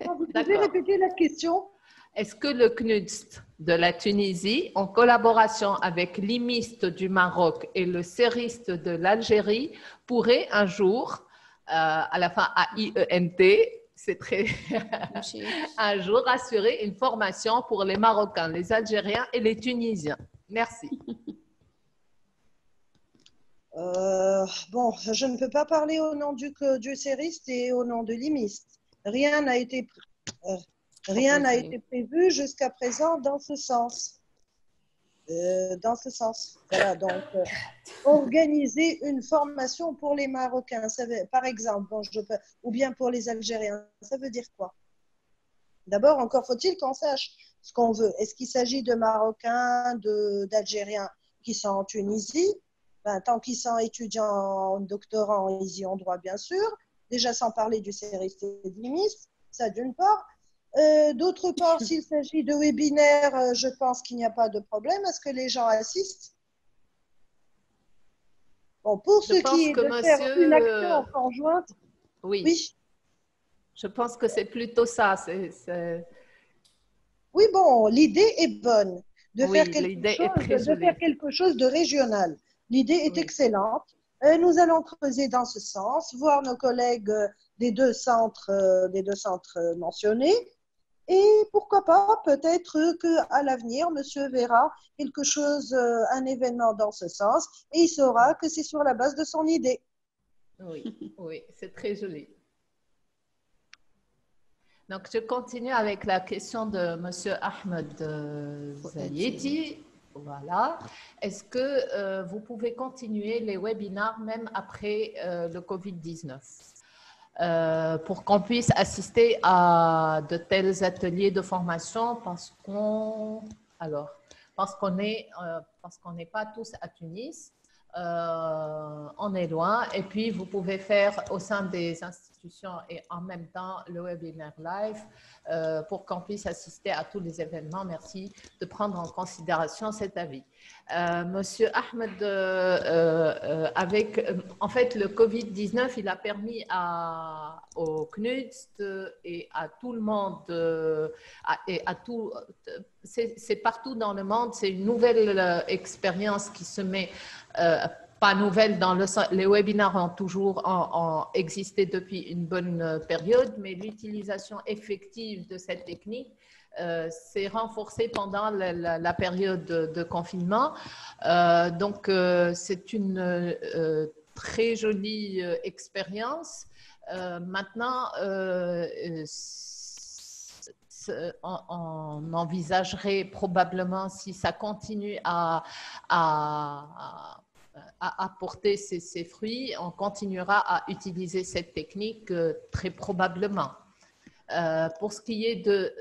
Vous pouvez répéter la question? Est-ce que le CNUDS de la Tunisie, en collaboration avec l'IMIST du Maroc et le CERIST de l'Algérie, pourrait un jour, à la fin AIENT, c'est très un jour assurer une formation pour les Marocains, les Algériens et les Tunisiens? Merci. Bon, je ne peux pas parler au nom du CERIST et au nom de l'IMIST. Rien n'a été prévu jusqu'à présent dans ce sens. Voilà, donc, organiser une formation pour les Marocains, par exemple, ou bien pour les Algériens, ça veut dire quoi? D'abord, encore faut-il qu'on sache ce qu'on veut. Est-ce qu'il s'agit de Marocains, d'Algériens qui sont en Tunisie. Ben, tant qu'ils sont étudiants, doctorants, ils y ont droit, bien sûr. Déjà, sans parler du service télévision, ça d'une part. D'autre part, s'il s'agit de webinaires, je pense qu'il n'y a pas de problème. Est-ce que les gens assistent? Bon, pour ce qui est de faire une action conjointe, oui. oui. Je pense que c'est plutôt ça. Oui, bon, l'idée est bonne de, oui, faire quelque chose de régional. L'idée est excellente. Nous allons creuser dans ce sens, voir nos collègues des deux centres mentionnés. Et pourquoi pas, peut-être qu'à l'avenir, monsieur verra quelque chose, un événement dans ce sens, et il saura que c'est sur la base de son idée. Oui, oui, c'est très joli. Donc, je continue avec la question de monsieur Ahmed Zayeti. Voilà. Est-ce que vous pouvez continuer les webinaires même après le Covid-19 pour qu'on puisse assister à de tels ateliers de formation parce qu'on n'est pas tous à Tunis, on est loin, et puis vous pouvez faire au sein des institutions et en même temps le webinaire live pour qu'on puisse assister à tous les événements. Merci de prendre en considération cet avis. Monsieur Ahmed, en fait, le Covid-19, il a permis au CNUDS et à tout le monde, c'est partout dans le monde, c'est une nouvelle expérience qui se met, pas nouvelle dans les webinaires ont toujours existé depuis une bonne période, mais l'utilisation effective de cette technique s'est renforcée pendant la période de confinement. Donc, c'est une très jolie expérience. Maintenant, on envisagerait probablement, si ça continue à apporter ses fruits, on continuera à utiliser cette technique très probablement. Pour ce qui est de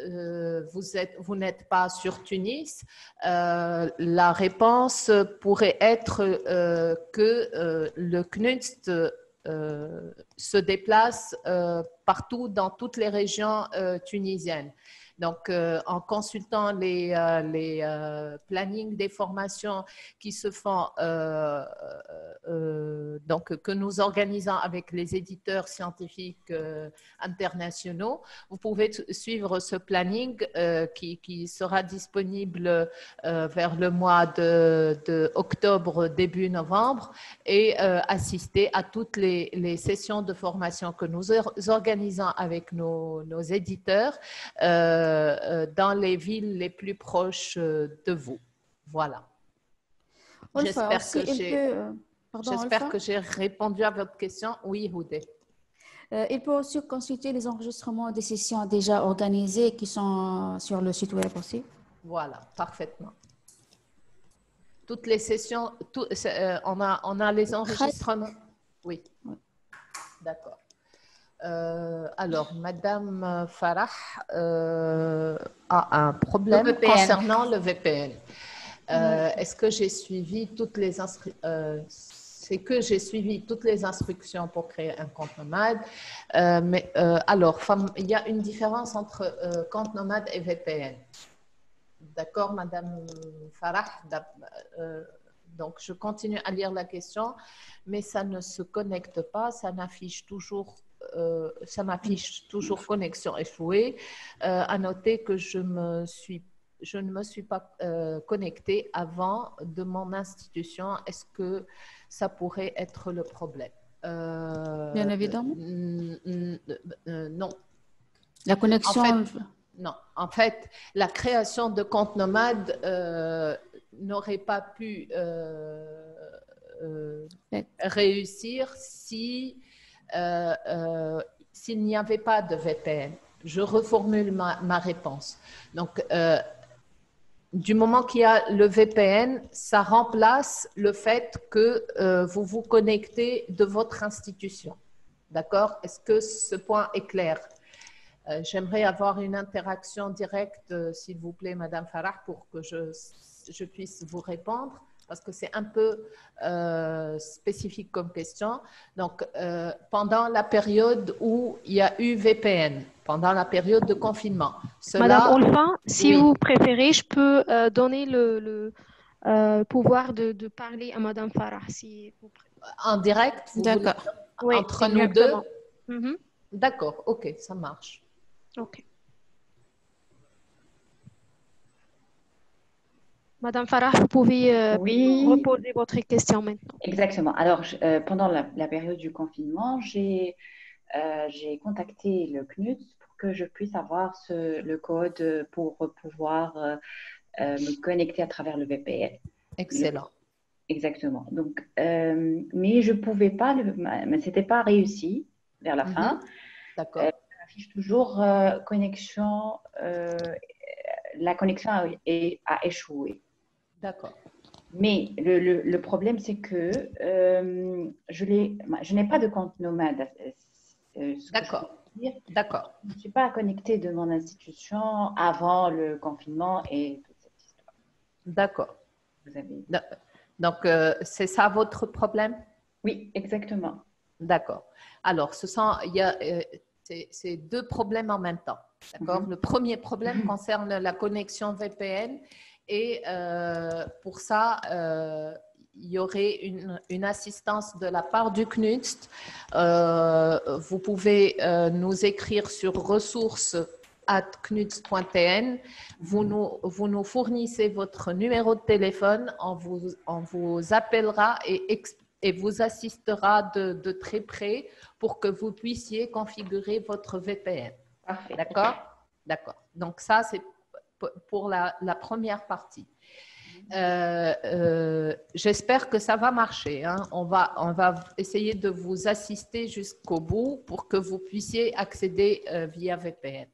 vous n'êtes pas sur Tunis, la réponse pourrait être que le CNUDS se déplace partout dans toutes les régions tunisiennes. Donc, en consultant les plannings des formations qui se font, donc que nous organisons avec les éditeurs scientifiques internationaux, vous pouvez suivre ce planning qui sera disponible vers le mois de octobre, début novembre, et assister à toutes les sessions de formation que nous organisons avec nos éditeurs dans les villes les plus proches de vous. Voilà. J'espère que j'ai répondu à votre question. Oui, Houdé. Il peut aussi consulter les enregistrements des sessions déjà organisées qui sont sur le site web aussi. Voilà, parfaitement. Toutes les sessions, on a les enregistrements. Oui, d'accord. Alors, Madame Farah a un problème concernant le VPN. Est-ce que j'ai suivi toutes les c'est que j'ai suivi toutes les instructions pour créer un compte nomade. Alors, il y a une différence entre compte nomade et VPN. D'accord, Madame Farah? Donc, je continue à lire la question, mais ça ne se connecte pas, ça m'affiche toujours connexion échouée. À noter que je ne me suis pas connectée avant de mon institution. Est-ce que ça pourrait être le problème? Bien évidemment. Non. La connexion... Non. En fait, la création de compte nomade n'aurait pas pu réussir s'il n'y avait pas de VPN. Je reformule ma réponse. Donc, du moment qu'il y a le VPN, ça remplace le fait que vous vous connectez de votre institution. D'accord? Est-ce que ce point est clair? J'aimerais avoir une interaction directe, s'il vous plaît, Madame Farah, pour que je puisse vous répondre. parce que c'est un peu spécifique comme question. Donc, pendant la période où il y a eu VPN, pendant la période de confinement. Madame Olfa, si oui. vous préférez, je peux donner le pouvoir de parler à Madame Farah. Si vous en direct, vous voulez, oui, entre nous deux? D'accord, ok, ça marche. Ok. Madame Farah, vous pouvez reposer votre question maintenant. Exactement. Alors, pendant la période du confinement, j'ai contacté le CNUS pour que je puisse avoir le code pour pouvoir me connecter à travers le VPN. Excellent. Exactement. Donc, mais je ne pouvais pas, mais ce n'était pas réussi vers la fin. D'accord. Ça affiche toujours connexion, la connexion a échoué. D'accord. Mais le problème, c'est que je n'ai pas de compte nomade. D'accord. D'accord. Je ne suis pas connectée de mon institution avant le confinement et toute cette histoire. D'accord. Vous avez... Donc, c'est ça votre problème? Oui, exactement. D'accord. Alors, c'est deux problèmes en même temps. D'accord. Le premier problème concerne la connexion VPN et pour ça, il y aurait une assistance de la part du CNUST. Vous pouvez nous écrire sur ressources@cnuts.tn. Vous nous fournissez votre numéro de téléphone, on vous appellera et vous assistera de très près pour que vous puissiez configurer votre VPN. Parfait. D'accord? D'accord. Donc ça, c'est pour la première partie. J'espère que ça va marcher. Hein. On va essayer de vous assister jusqu'au bout pour que vous puissiez accéder via VPN.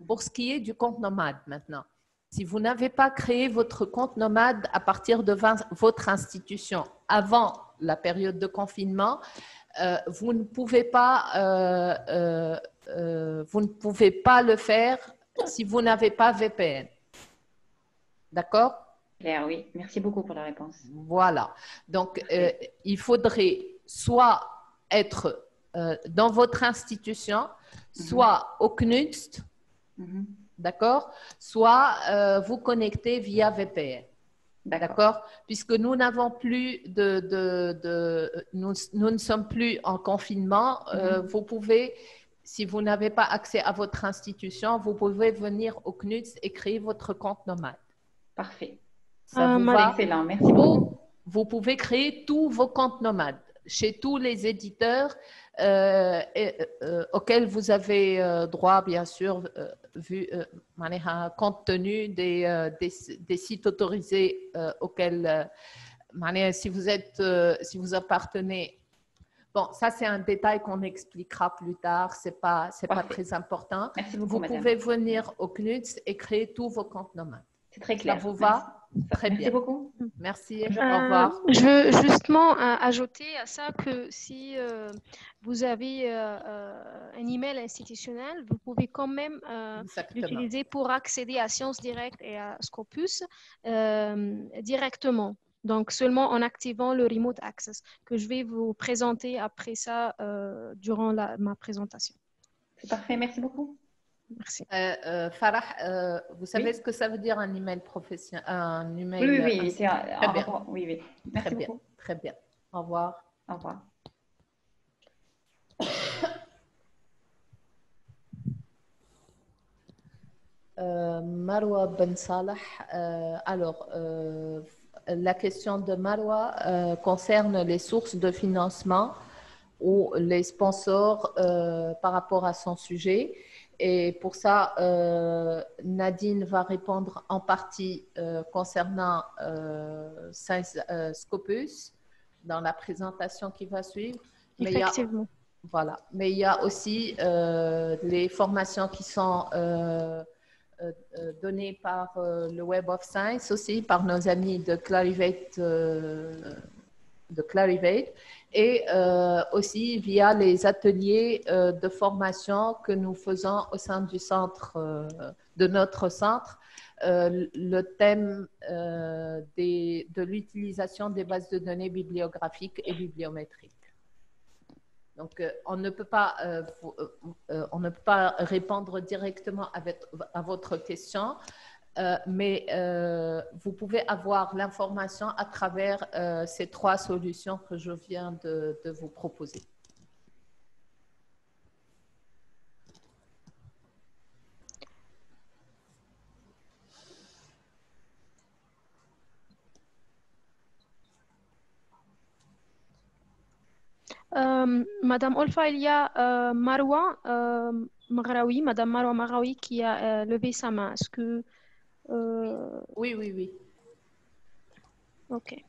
Pour ce qui est du compte nomade maintenant, si vous n'avez pas créé votre compte nomade à partir de votre institution avant la période de confinement, vous ne pouvez pas le faire si vous n'avez pas VPN. D'accord? Claire, oui. Merci beaucoup pour la réponse. Voilà. Donc, il faudrait soit être dans votre institution, soit au CNUST, d'accord? Soit vous connecter via VPN. D'accord? Puisque nous n'avons plus nous ne sommes plus en confinement, vous pouvez, si vous n'avez pas accès à votre institution, vous pouvez venir au CNUST et créer votre compte nomade. Parfait. Ça vous va? Excellent, merci beaucoup. Vous pouvez créer tous vos comptes nomades chez tous les éditeurs auxquels vous avez droit, bien sûr, compte tenu des sites autorisés auxquels, si vous appartenez. Bon, ça c'est un détail qu'on expliquera plus tard, c'est pas très important. Merci beaucoup, vous pouvez venir au CNUS et créer tous vos comptes nomades. C'est très clair. Ça vous va? Très bien. Merci beaucoup. Merci. Au revoir. Je veux justement ajouter à ça que si vous avez un email institutionnel, vous pouvez quand même l'utiliser pour accéder à Sciences Directes et à Scopus directement. Donc, seulement en activant le Remote Access que je vais vous présenter après ça durant ma présentation. C'est parfait. Merci beaucoup. Merci. Farah, vous savez ce que ça veut dire un email professionnel? Un email, oui. C'est un rapport. Oui. Merci beaucoup. Très bien. Au revoir. Au revoir. Marwa Ben Salah. Alors, la question de Marwa concerne les sources de financement ou les sponsors par rapport à son sujet. Et pour ça, Nadine va répondre en partie concernant Scopus dans la présentation qui va suivre. Effectivement. Mais il y a aussi les formations qui sont données par le Web of Science, aussi par nos amis de Clarivate. Et aussi via les ateliers de formation que nous faisons au sein du centre, de notre centre, le thème de l'utilisation des bases de données bibliographiques et bibliométriques. Donc, on ne peut pas répondre directement à votre question, mais vous pouvez avoir l'information à travers ces 3 solutions que je viens de vous proposer. Madame Olfa, il y a Marwa Maghraoui, Madame Marwa Maghraoui qui a levé sa main. Est-ce que... Oui, oui, oui. Ok.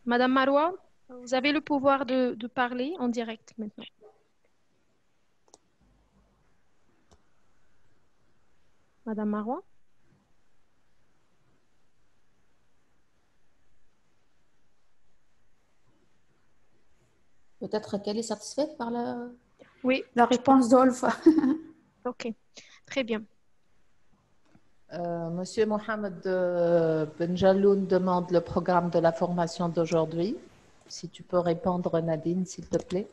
Madame Marwa, vous avez le pouvoir de parler en direct maintenant. Madame Marwa? Peut-être qu'elle est satisfaite par Oui. la réponse d'Olfa. Ok, très bien. Monsieur Mohamed Benjaloun demande le programme de la formation d'aujourd'hui. Si tu peux répondre, Nadine, s'il te plaît.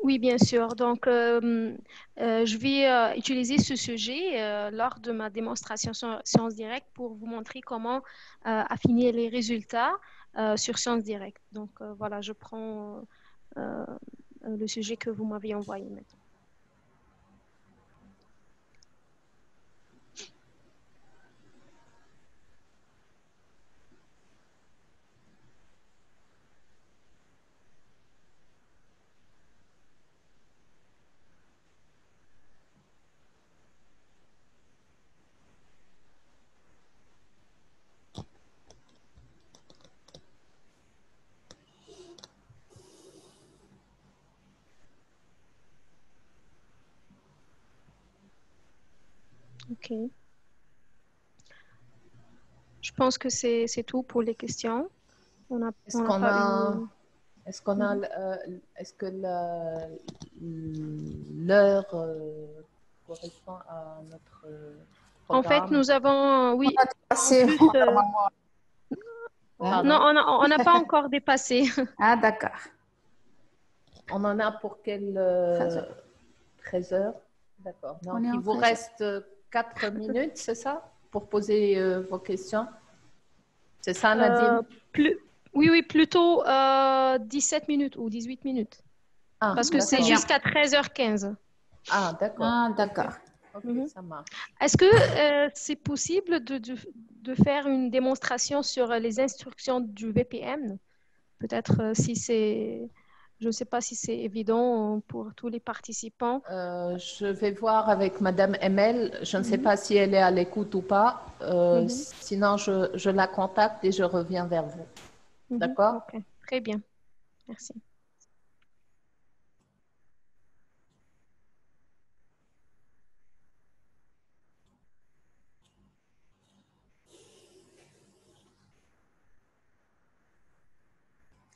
Oui, bien sûr. Donc, je vais utiliser ce sujet lors de ma démonstration sur Sciences Directes pour vous montrer comment affiner les résultats sur Sciences Directes. Donc, voilà, je prends le sujet que vous m'avez envoyé maintenant. Ok. Je pense que c'est tout pour les questions. Est-ce que l'heure correspond à notre programme? En fait, nous avons, oui. Non, on n'a pas encore dépassé. Ah, d'accord. On en a pour quelle 13 heures? D'accord. Donc, il vous reste 4 minutes, c'est ça? Pour poser vos questions? C'est ça, Nadine? Oui, plutôt 17 minutes ou 18 minutes. Ah, parce que c'est jusqu'à 13h15. Ah, d'accord. Ah, d'accord. Ok, ça marche. Est-ce que c'est possible de faire une démonstration sur les instructions du VPN? Peut-être si c'est... Je ne sais pas si c'est évident pour tous les participants. Je vais voir avec Madame Emel. Je ne sais pas si elle est à l'écoute ou pas. Sinon, je la contacte et je reviens vers vous. D'accord? Ok, très bien. Merci.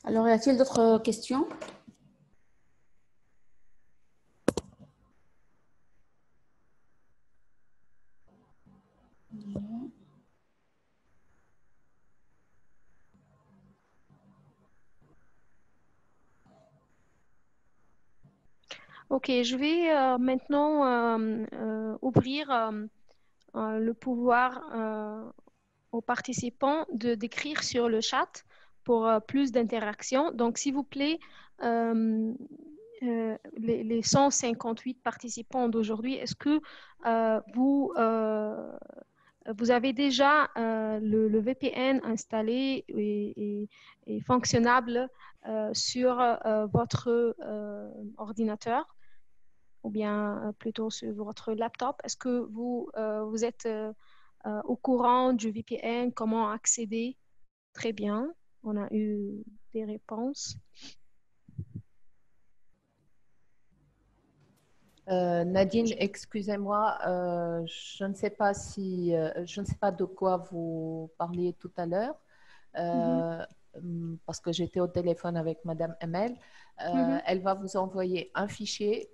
Alors, y a-t-il d'autres questions? Ok, je vais maintenant ouvrir le pouvoir aux participants d'écrire sur le chat pour plus d'interaction. Donc, s'il vous plaît, les 158 participants d'aujourd'hui, est-ce que vous avez déjà le VPN installé et fonctionnable sur votre ordinateur ou bien plutôt sur votre laptop? Est-ce que vous êtes au courant du VPN, comment accéder? Très bien, on a eu des réponses. Nadine, excusez-moi, je ne sais pas je ne sais pas de quoi vous parliez tout à l'heure, parce que j'étais au téléphone avec Madame Emel. Elle va vous envoyer un fichier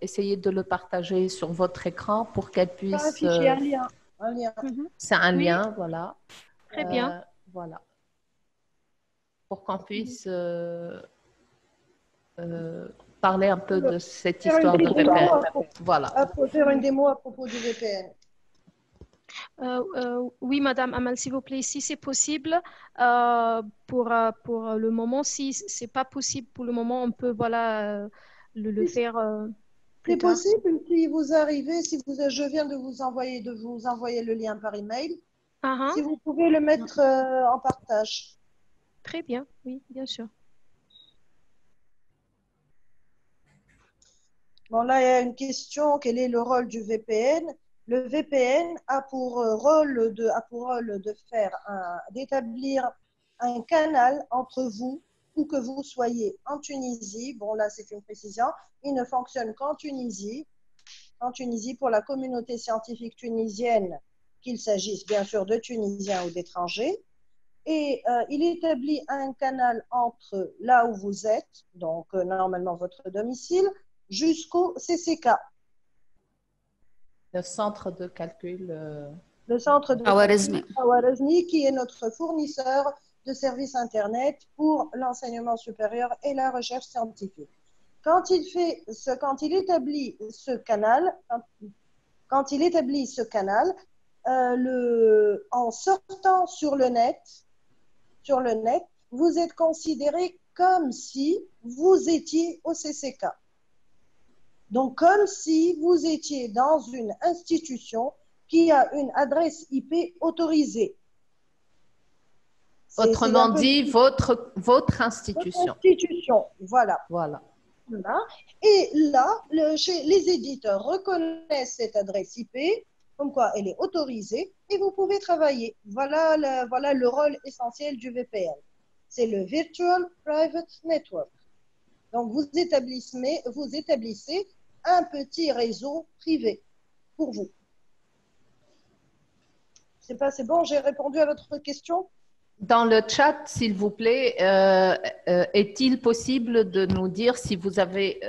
Essayez de le partager sur votre écran pour qu'elle puisse... Afficher un lien. Un lien. C'est un Oui. lien, voilà. Très bien. Voilà. Pour qu'on puisse parler un peu de cette Faire une histoire de démo VPN. Voilà. faire une démo à propos du VPN. Oui, Madame Amal, s'il vous plaît, si c'est possible, pour le moment, si c'est pas possible pour le moment, on peut voilà le faire plus C'est tard. possible si vous arrivez, je viens de vous envoyer le lien par email. Ah, Si vous pouvez le mettre en partage. très bien, oui, bien sûr. Bon, là, il y a une question. Quel est le rôle du VPN? Le VPN a pour rôle d'établir un canal entre vous, où que vous soyez en Tunisie. Bon, là, c'est une précision. Il ne fonctionne qu'en Tunisie. En Tunisie, pour la communauté scientifique tunisienne, qu'il s'agisse bien sûr de Tunisiens ou d'étrangers. Et il établit un canal entre là où vous êtes, donc normalement votre domicile, jusqu'au CCK. Le centre de calcul. Le centre de Khwarizmi. Khwarizmi, qui est notre fournisseur de services Internet pour l'enseignement supérieur et la recherche scientifique. Quand il établit ce canal, en sortant sur le net, vous êtes considéré comme si vous étiez au CCK. Donc, comme si vous étiez dans une institution qui a une adresse IP autorisée. Autrement dit, votre institution. Votre institution, voilà. Et là, les éditeurs reconnaissent cette adresse IP, comme quoi elle est autorisée, et vous pouvez travailler. Voilà le rôle essentiel du VPN. C'est le Virtual Private Network. Donc, vous établissez un petit réseau privé pour vous. C'est bon, j'ai répondu à votre question? Dans le chat, s'il vous plaît, est-il possible de nous dire si vous avez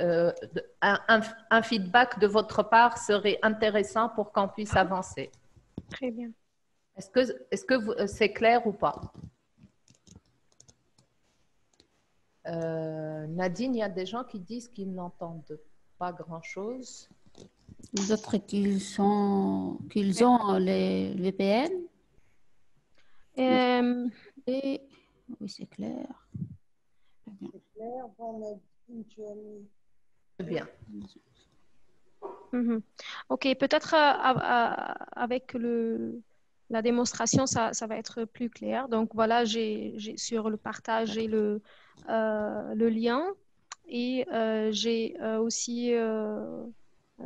un feedback de votre part serait intéressant pour qu'on puisse avancer? Très bien. Est-ce que c'est clair ou pas? Nadine, il y a des gens qui disent qu'ils n'entendent pas grand-chose. D'autres qu'ils ont les VPN. Et oui, c'est clair. C'est clair, bon, Nadine, tu as mis... Très bien. Ok, peut-être avec la démonstration, ça va être plus clair. Donc voilà, j'ai sur le partage, j'ai le lien et j'ai aussi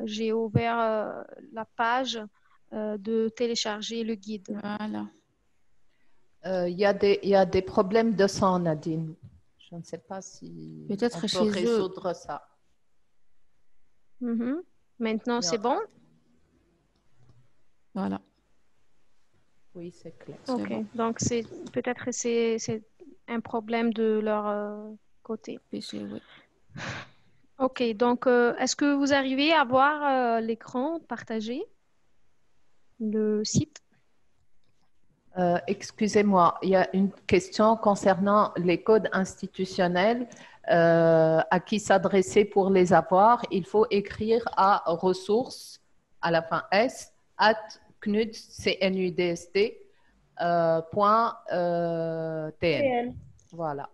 j'ai ouvert la page de télécharger le guide. Voilà. Il y a des problèmes de son, Nadine. Je ne sais pas si Peut-être on peut résoudre ça. Maintenant, c'est bon? Voilà. Oui, c'est clair. Ok, bon. donc peut-être c'est un problème de leur côté. PC, oui. Ok, donc est-ce que vous arrivez à voir l'écran partagé, le site? Excusez-moi, il y a une question concernant les codes institutionnels à qui s'adresser pour les avoir. Il faut écrire à ressources, à la fin S, @knudst.tn. Voilà.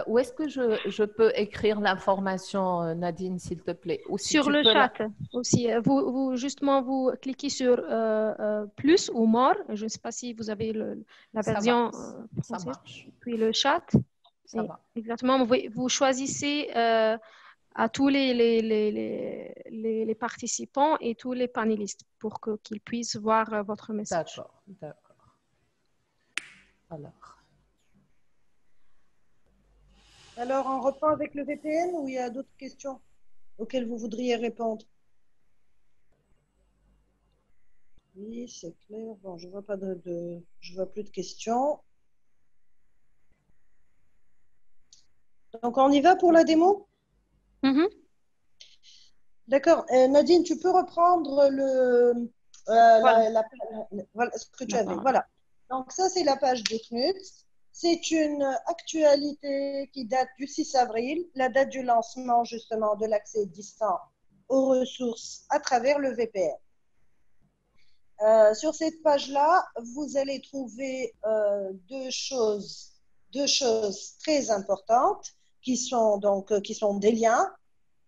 Où est-ce que je peux écrire l'information, Nadine, s'il te plaît? Ou si Sur tu le peux chat aussi. Justement, vous cliquez sur plus ou more. Je ne sais pas si vous avez la version ça française. marche. Puis le chat. Ça va. Exactement. Vous choisissez à tous les participants et tous les panélistes pour qu'ils puissent voir votre message. D'accord. Alors, on reprend avec le VPN ou il y a d'autres questions auxquelles vous voudriez répondre? Oui, c'est clair. Bon, je vois plus de questions. Donc, on y va pour la démo? D'accord. Nadine, tu peux reprendre voilà ce que tu avais. Voilà. Donc, ça, c'est la page du CNUTS. C'est une actualité qui date du 6 avril, la date du lancement, justement, de l'accès distant aux ressources à travers le VPN. Sur cette page-là, vous allez trouver deux choses très importantes qui sont des liens,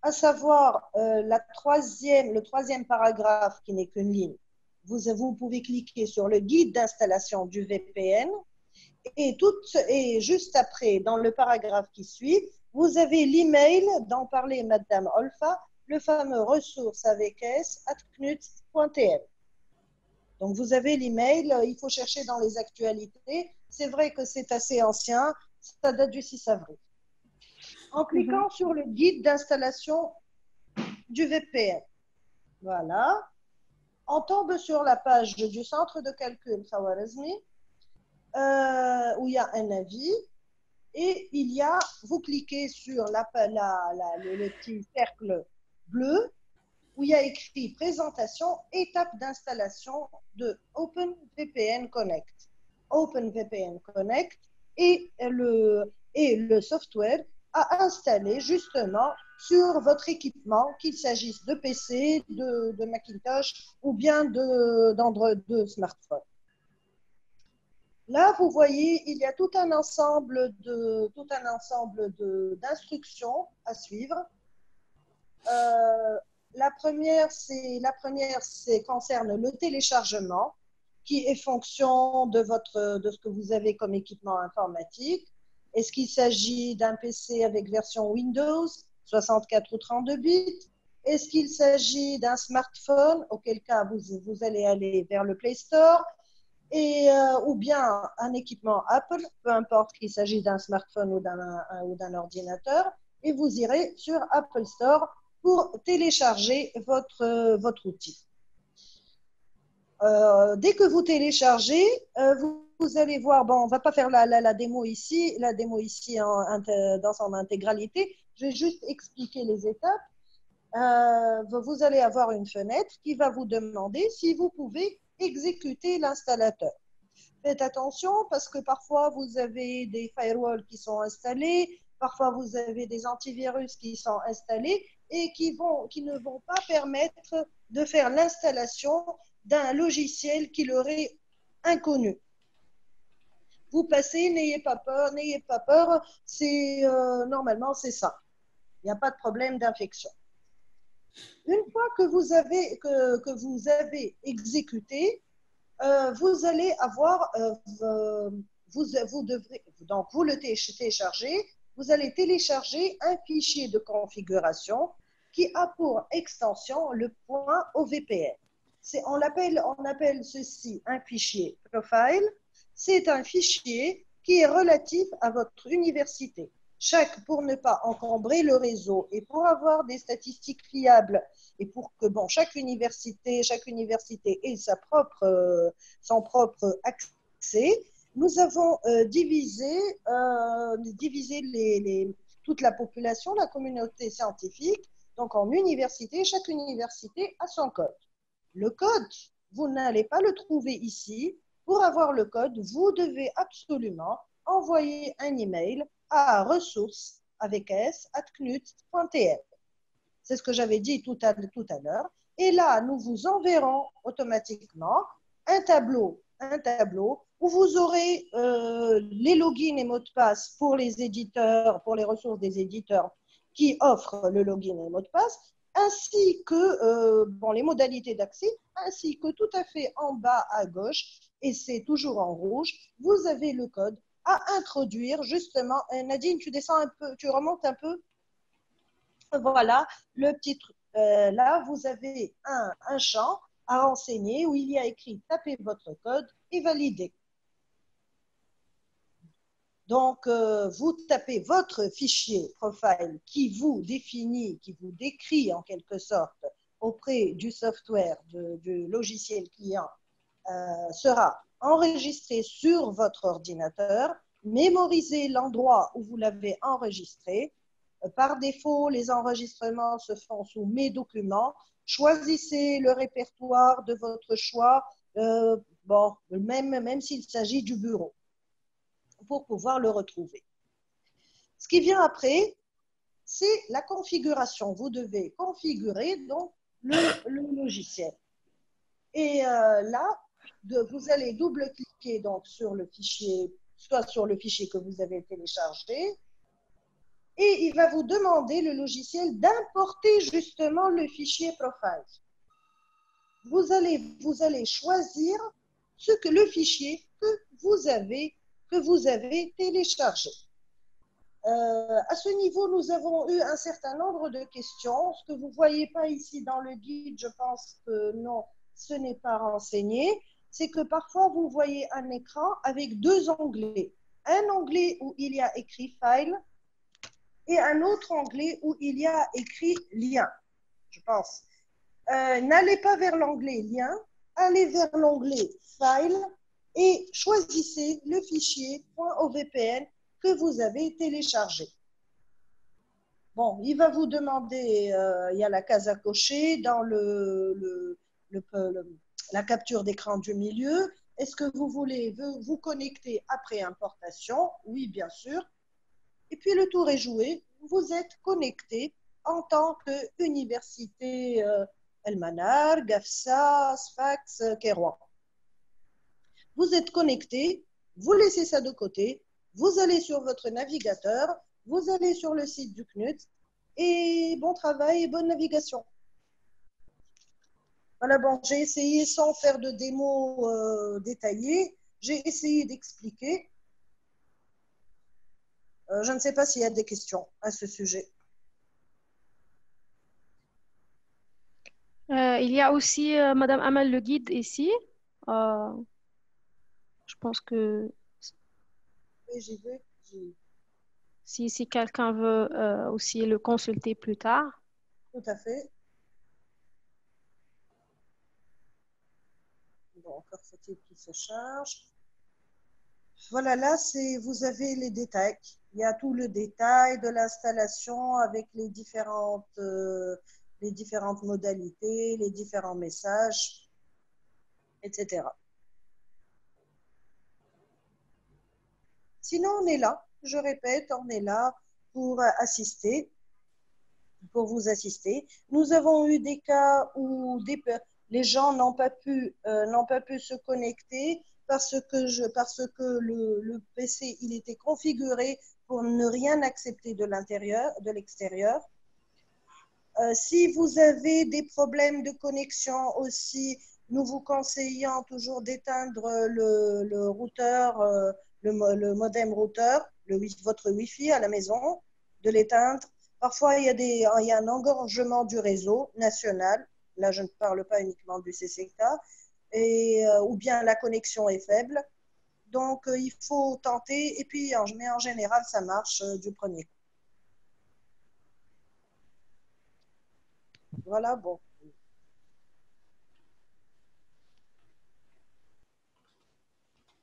à savoir le troisième paragraphe qui n'est qu'une ligne. Vous pouvez cliquer sur le guide d'installation du VPN et juste après, dans le paragraphe qui suit, vous avez l'email dont parlait Madame Olfa, le fameux ressources avec s@knuts.tl. Donc, vous avez l'email, il faut chercher dans les actualités. C'est vrai que c'est assez ancien, ça date du 6 avril. En cliquant sur le guide d'installation du VPN, voilà, on tombe sur la page du centre de calcul Khwarizmi, où il y a un avis et vous cliquez sur le petit cercle bleu où il y a écrit présentation, étape d'installation de OpenVPN Connect. OpenVPN Connect et le software à installer justement sur votre équipement, qu'il s'agisse de PC, de Macintosh ou bien d'Android, de smartphone. Là, vous voyez, il y a tout un ensemble d'instructions à suivre. La première, concerne le téléchargement, qui est fonction de ce que vous avez comme équipement informatique. Est-ce qu'il s'agit d'un PC avec version Windows, 64 ou 32 bits? Est-ce qu'il s'agit d'un smartphone, auquel cas vous allez aller vers le Play Store, ou bien un équipement Apple, peu importe qu'il s'agisse d'un smartphone ou d'un ordinateur, et vous irez sur Apple Store pour télécharger votre outil. Dès que vous téléchargez, vous allez voir, bon, on ne va pas faire la démo ici, dans son intégralité, je vais juste expliquer les étapes. Vous allez avoir une fenêtre qui va vous demander si vous pouvez exécuter l'installateur. Faites attention parce que parfois vous avez des firewalls qui sont installés, parfois vous avez des antivirus qui sont installés et qui ne vont pas permettre de faire l'installation d'un logiciel qui leur est inconnu. Vous passez, n'ayez pas peur, normalement c'est ça. Il n'y a pas de problème d'infection. Une fois que vous avez exécuté, vous allez avoir, vous le téléchargez, vous allez télécharger un fichier de configuration qui a pour extension le point OVPN. On appelle ceci un fichier profile. C'est un fichier qui est relatif à votre université. Pour ne pas encombrer le réseau et pour avoir des statistiques fiables et pour que chaque université ait son propre accès, nous avons divisé toute la population, la communauté scientifique, donc en université, chaque université a son code. Le code, vous n'allez pas le trouver ici. Pour avoir le code, vous devez absolument envoyer un email à ressources@knuts.tl. C'est ce que j'avais dit tout à l'heure. Et là, nous vous enverrons automatiquement un tableau où vous aurez les logins et mots de passe pour les éditeurs, pour les ressources des éditeurs qui offrent le login et mot de passe, ainsi que les modalités d'accès, ainsi que tout à fait en bas à gauche, et c'est toujours en rouge, vous avez le code à introduire justement. Nadine, tu descends un peu, tu remontes un peu. Voilà, le petit truc. Là, vous avez un champ à renseigner où il y a écrit « Tapez votre code et validez ». Donc, vous tapez votre fichier profile qui vous définit, qui vous décrit en quelque sorte auprès du software, du logiciel client, sera enregistré sur votre ordinateur. Mémorisez l'endroit où vous l'avez enregistré. Par défaut, les enregistrements se font sous Mes documents. Choisissez le répertoire de votre choix, bon, même s'il s'agit du bureau, pour pouvoir le retrouver. Ce qui vient après, c'est la configuration. Vous devez configurer donc le logiciel. Et là, vous allez double-cliquer donc sur le fichier, soit sur le fichier que vous avez téléchargé, et il va vous demander, le logiciel, d'importer justement le fichier profile. Vous allez choisir le fichier que vous avez téléchargé. À ce niveau, nous avons eu un certain nombre de questions. Ce que vous ne voyez pas ici dans le guide, je pense que non, ce n'est pas renseigné. C'est que parfois, vous voyez un écran avec deux onglets. Un onglet où il y a écrit « File » et un autre onglet où il y a écrit « Lien », je pense. N'allez pas vers l'onglet « Lien », allez vers l'onglet « File » et choisissez le fichier .ovpn que vous avez téléchargé. Bon, il va vous demander, il y a la case à cocher dans la capture d'écran du milieu. Est-ce que vous voulez vous connecter après importation? Oui, bien sûr. Et puis le tour est joué. Vous êtes connecté en tant qu'université El Manar, Gafsa, Sfax, Kérouan. Vous êtes connecté, vous laissez ça de côté, vous allez sur votre navigateur, vous allez sur le site du CNUT et bon travail et bonne navigation. Voilà, bon, j'ai essayé sans faire de démo détaillée, j'ai essayé d'expliquer. Je ne sais pas s'il y a des questions à ce sujet. Il y a aussi Madame Amal le guide ici. Je pense que Oui, j'y vais. si quelqu'un veut aussi le consulter plus tard. Tout à fait. Bon, encore faut-il qu'il se charge. Voilà, là, vous avez les détails. Il y a tout le détail de l'installation avec les différentes modalités, les différents messages, etc. Sinon, on est là, je répète, on est là pour assister, pour vous assister. Nous avons eu des cas où les gens n'ont pas pu se connecter parce que le PC il était configuré pour ne rien accepter de l'extérieur. Si vous avez des problèmes de connexion aussi, nous vous conseillons toujours d'éteindre le routeur, le modem routeur, votre Wi-Fi à la maison, de l'éteindre. Parfois, il y a un engorgement du réseau national. Là, je ne parle pas uniquement du CCK. Ou bien la connexion est faible. Donc, il faut tenter. Et puis, mais en général, ça marche du premier coup. Voilà, bon.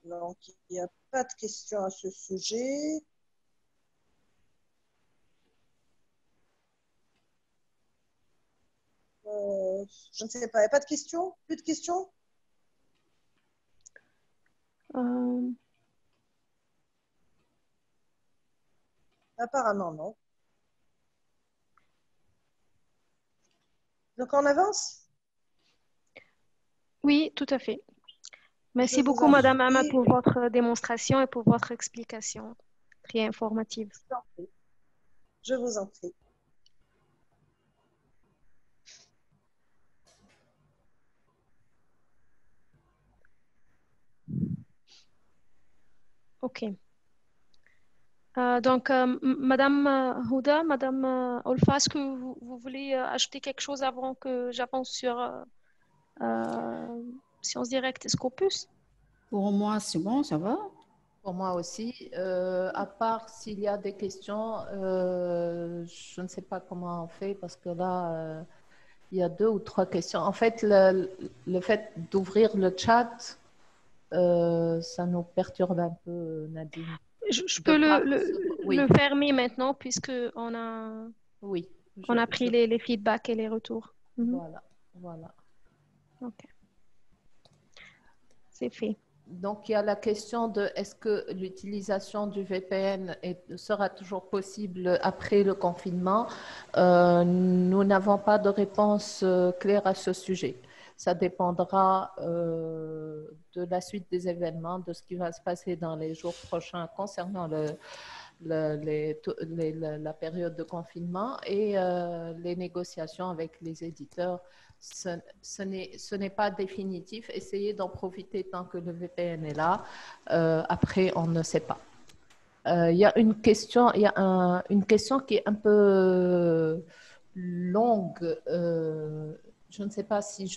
Donc, il n'y a pas de questions à ce sujet. Je ne sais pas, il n'y a pas de questions? Plus de questions? Apparemment, non. Donc, on avance? Oui, tout à fait. Merci beaucoup, Madame Ama, pour votre démonstration et pour votre explication très informative. Je vous en prie. OK. Donc, Madame Houda, Madame Olfa, est-ce que vous voulez ajouter quelque chose avant que j'avance sur Sciences Directes et Scopus? Pour moi, c'est bon, ça va. Pour moi aussi. À part s'il y a des questions, je ne sais pas comment on fait parce que là, il y a 2 ou 3 questions. En fait, le fait d'ouvrir le chat, ça nous perturbe un peu, Nadine. Je peux Oui. le fermer maintenant puisque Oui. on a pris les feedbacks et les retours. Voilà, voilà. Ok. C'est fait. Donc, il y a la question de est-ce que l'utilisation du VPN sera toujours possible après le confinement? Nous n'avons pas de réponse claire à ce sujet. Ça dépendra de la suite des événements, de ce qui va se passer dans les jours prochains concernant la période de confinement et les négociations avec les éditeurs. Ce n'est pas définitif. Essayez d'en profiter tant que le VPN est là. Après, on ne sait pas. Il y a une question qui est un peu longue. Je ne sais pas si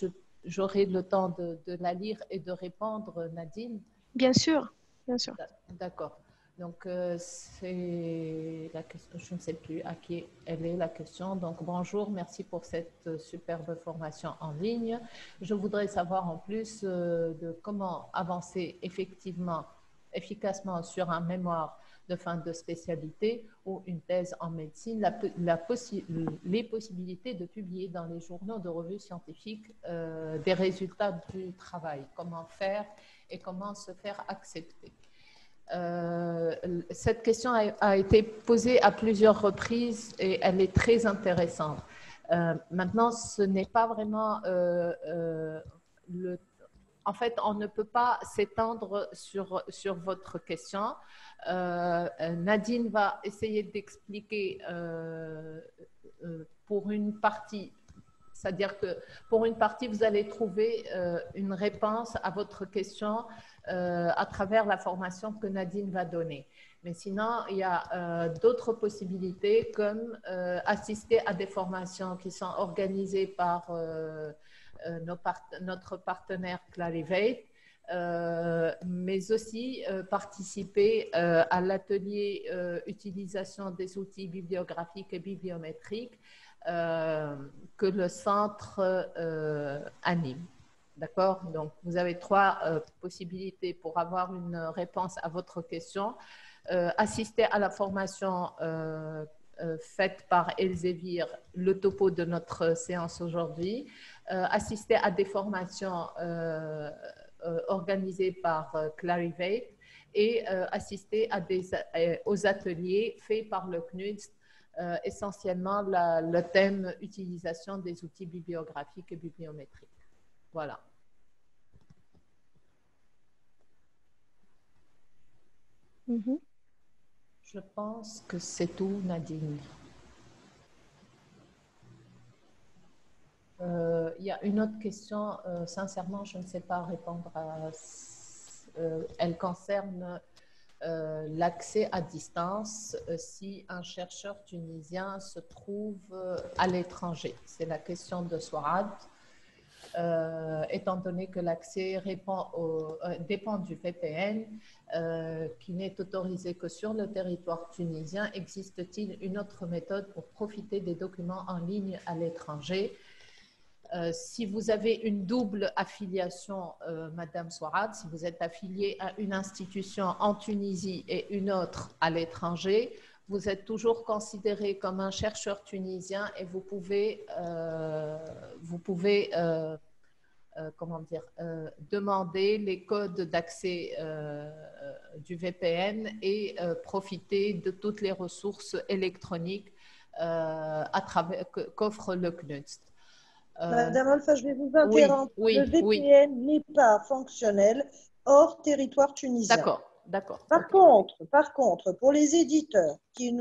j'aurai le temps de la lire et de répondre, Nadine. Bien sûr, bien sûr. D'accord. Donc, c'est la question, je ne sais plus à qui elle est la question. Donc, bonjour, merci pour cette superbe formation en ligne. Je voudrais savoir en plus de comment avancer efficacement sur un mémoire de fin de spécialité ou une thèse en médecine, les possibilités de publier dans les journaux de revues scientifiques des résultats du travail, comment faire et comment se faire accepter. Cette question a été posée à plusieurs reprises et elle est très intéressante. Maintenant, ce n'est pas vraiment en fait, on ne peut pas s'étendre sur votre question. Nadine va essayer d'expliquer pour une partie. C'est-à-dire que pour une partie, vous allez trouver une réponse à votre question à travers la formation que Nadine va donner. Mais sinon, il y a d'autres possibilités comme assister à des formations qui sont organisées par notre partenaire Clarivate, mais aussi participer à l'atelier utilisation des outils bibliographiques et bibliométriques que le centre anime. D'accord? Donc, vous avez trois possibilités pour avoir une réponse à votre question. Assister à la formation faite par Elsevier, le topo de notre séance aujourd'hui. Assister à des formations organisées par Clarivate et assister aux ateliers faits par le CNUDS, essentiellement le thème utilisation des outils bibliographiques et bibliométriques. Voilà. Je pense que c'est tout, Nadine. Il y a une autre question, sincèrement, je ne sais pas répondre à. Elle concerne l'accès à distance si un chercheur tunisien se trouve à l'étranger. C'est la question de Sourad. Étant donné que l'accès dépend du VPN, qui n'est autorisé que sur le territoire tunisien, existe-t-il une autre méthode pour profiter des documents en ligne à l'étranger? Si vous avez une double affiliation, Madame Sourad, si vous êtes affiliée à une institution en Tunisie et une autre à l'étranger, vous êtes toujours considéré comme un chercheur tunisien et vous pouvez comment dire, demander les codes d'accès du VPN et profiter de toutes les ressources électroniques qu'offre le CNUDS. Madame Alpha, je vais vous interrompre. Oui, le VPN n'est pas fonctionnel hors territoire tunisien. D'accord. Par contre, pour les éditeurs qui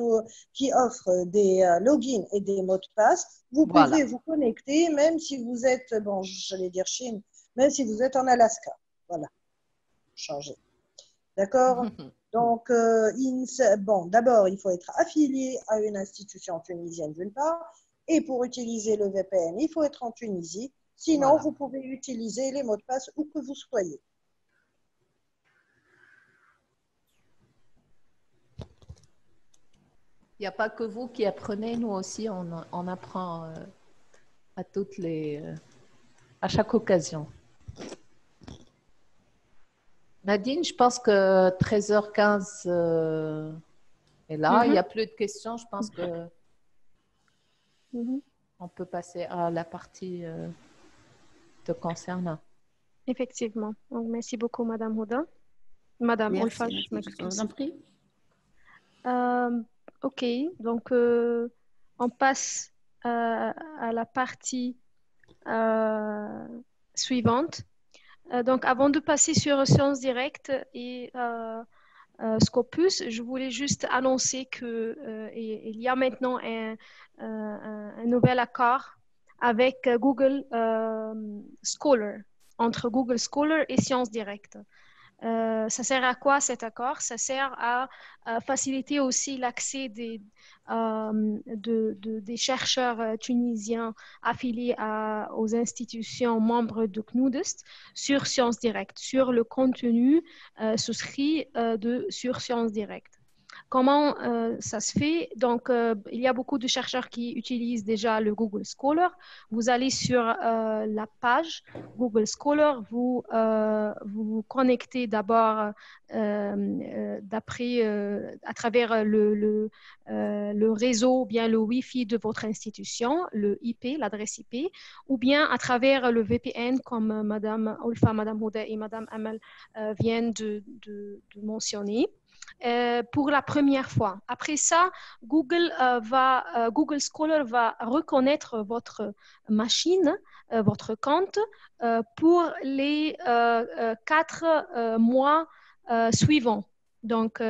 offrent des logins et des mots de passe, vous pouvez vous connecter même si vous êtes, bon, j'allais dire Chine, même si vous êtes en Alaska. Voilà. Changer. D'accord? Donc, d'abord, il faut être affilié à une institution tunisienne d'une part, et pour utiliser le VPN, il faut être en Tunisie. Sinon, vous pouvez utiliser les mots de passe où que vous soyez. Il n'y a pas que vous qui apprenez, nous aussi, on apprend à chaque occasion. Nadine, je pense que 13h15 Et là, il n'y a plus de questions. Je pense que on peut passer à la partie te concernant. Effectivement. Donc, merci beaucoup, Madame Houda. Madame Olfa, je m'excuse. Je vous en prie. OK, donc on passe à la partie suivante. Donc, avant de passer sur Sciences Directes et Scopus, je voulais juste annoncer qu'il y a maintenant un nouvel accord avec Google Scholar, entre Google Scholar et Sciences Directes. Ça sert à quoi cet accord? Ça sert à faciliter aussi l'accès des chercheurs tunisiens affiliés aux institutions membres de CNUDEST sur Sciences Directes, sur le contenu souscrit sur Sciences Directes. Comment ça se fait? Donc, il y a beaucoup de chercheurs qui utilisent déjà le Google Scholar. Vous allez sur la page Google Scholar, vous vous connectez d'abord à travers le réseau, ou bien le Wi-Fi de votre institution, le IP, l'adresse IP, ou bien à travers le VPN, comme Madame Olfa, Madame Houda et Madame Amal viennent de mentionner. Pour la première fois. Après ça, Google Scholar va reconnaître votre machine, votre compte, pour les 4 mois suivants. Donc,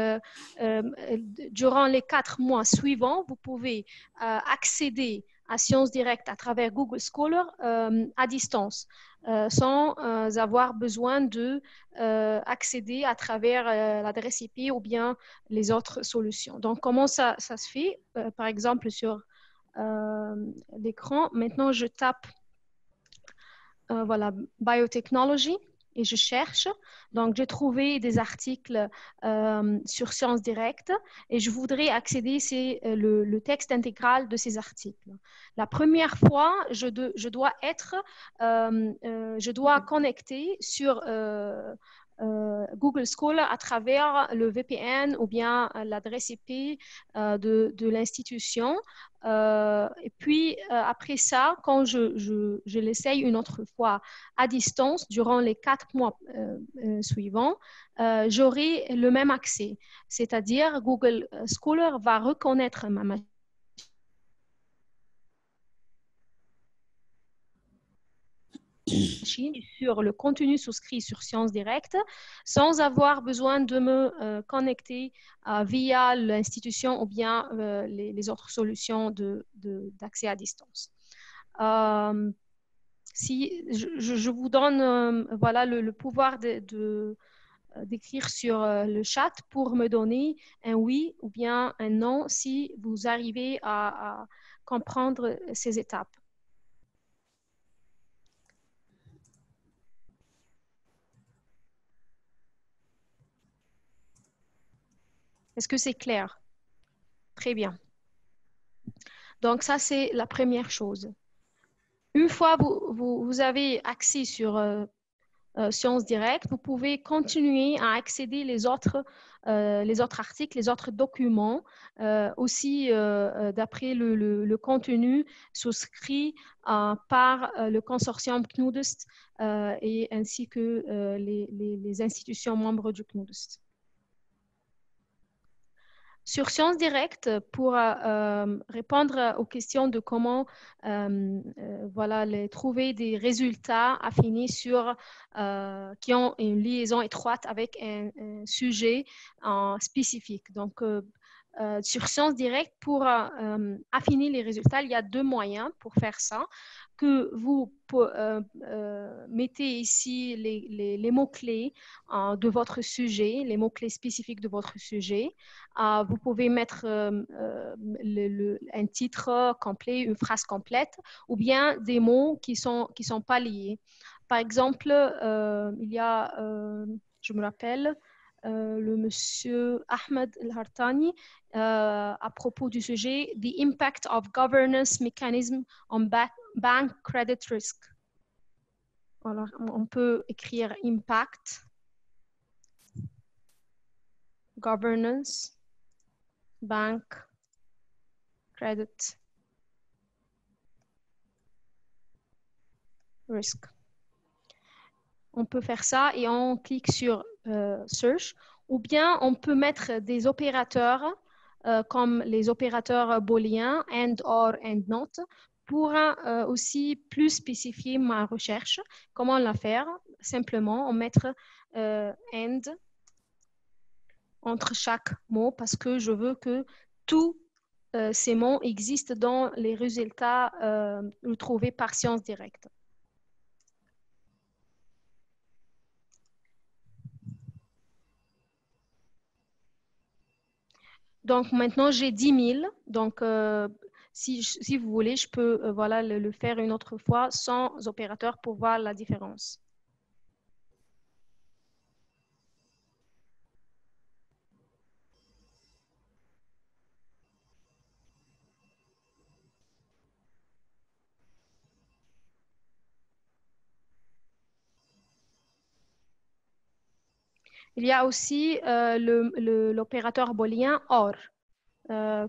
durant les 4 mois suivants, vous pouvez accéder à Sciences Directes à travers Google Scholar à distance, sans avoir besoin d'accéder à travers l'adresse IP ou bien les autres solutions. Donc, comment ça se fait? Par exemple, sur l'écran, maintenant, je tape voilà, biotechnology et je cherche. Donc, j'ai trouvé des articles sur Sciences Directes et je voudrais accéder, c'est le texte intégral de ces articles. La première fois, je dois connecter sur Google Scholar à travers le VPN ou bien l'adresse IP de l'institution. Et puis, après ça, quand je l'essaye une autre fois à distance, durant les 4 mois suivants, j'aurai le même accès. C'est-à-dire, Google Scholar va reconnaître ma machine sur le contenu souscrit sur Sciences Directes sans avoir besoin de me connecter via l'institution ou bien les autres solutions d'accès à distance. Si je vous donne voilà, le pouvoir d'écrire sur le chat pour me donner un oui ou bien un non si vous arrivez à comprendre ces étapes. Est-ce que c'est clair? Très bien. Donc, ça, c'est la première chose. Une fois vous avez accès sur Sciences Directes, vous pouvez continuer à accéder les autres articles, les autres documents, aussi d'après le contenu souscrit par le consortium CNUDEST et ainsi que les institutions membres du CNUDEST. Sur Sciences Directes, pour répondre aux questions de comment voilà, trouver des résultats affinés qui ont une liaison étroite avec un sujet spécifique. Donc, sur Sciences Directes, pour affiner les résultats, il y a 2 moyens pour faire ça. Que vous mettez ici les mots-clés de votre sujet, les mots-clés spécifiques de votre sujet. Vous pouvez mettre un titre complet, une phrase complète, ou bien des mots qui sont pas liés. Par exemple, il y a, je me rappelle, le monsieur Ahmed El-Hartani à propos du sujet The Impact of Governance Mechanism on Bank Credit Risk. Alors, on peut écrire Impact, Governance, bank, credit, risk. On peut faire ça et on clique sur Search. Ou bien on peut mettre des opérateurs comme les opérateurs booléens and, or, and not pour aussi plus spécifier ma recherche. Comment la faire? Simplement, on mettre and entre chaque mot parce que je veux que tous ces mots existent dans les résultats retrouvés par Sciences Directes. Donc, maintenant, j'ai 10 000. Donc, si vous voulez, je peux voilà, le faire une autre fois sans opérateur pour voir la différence. Il y a aussi l'opérateur boolien OR,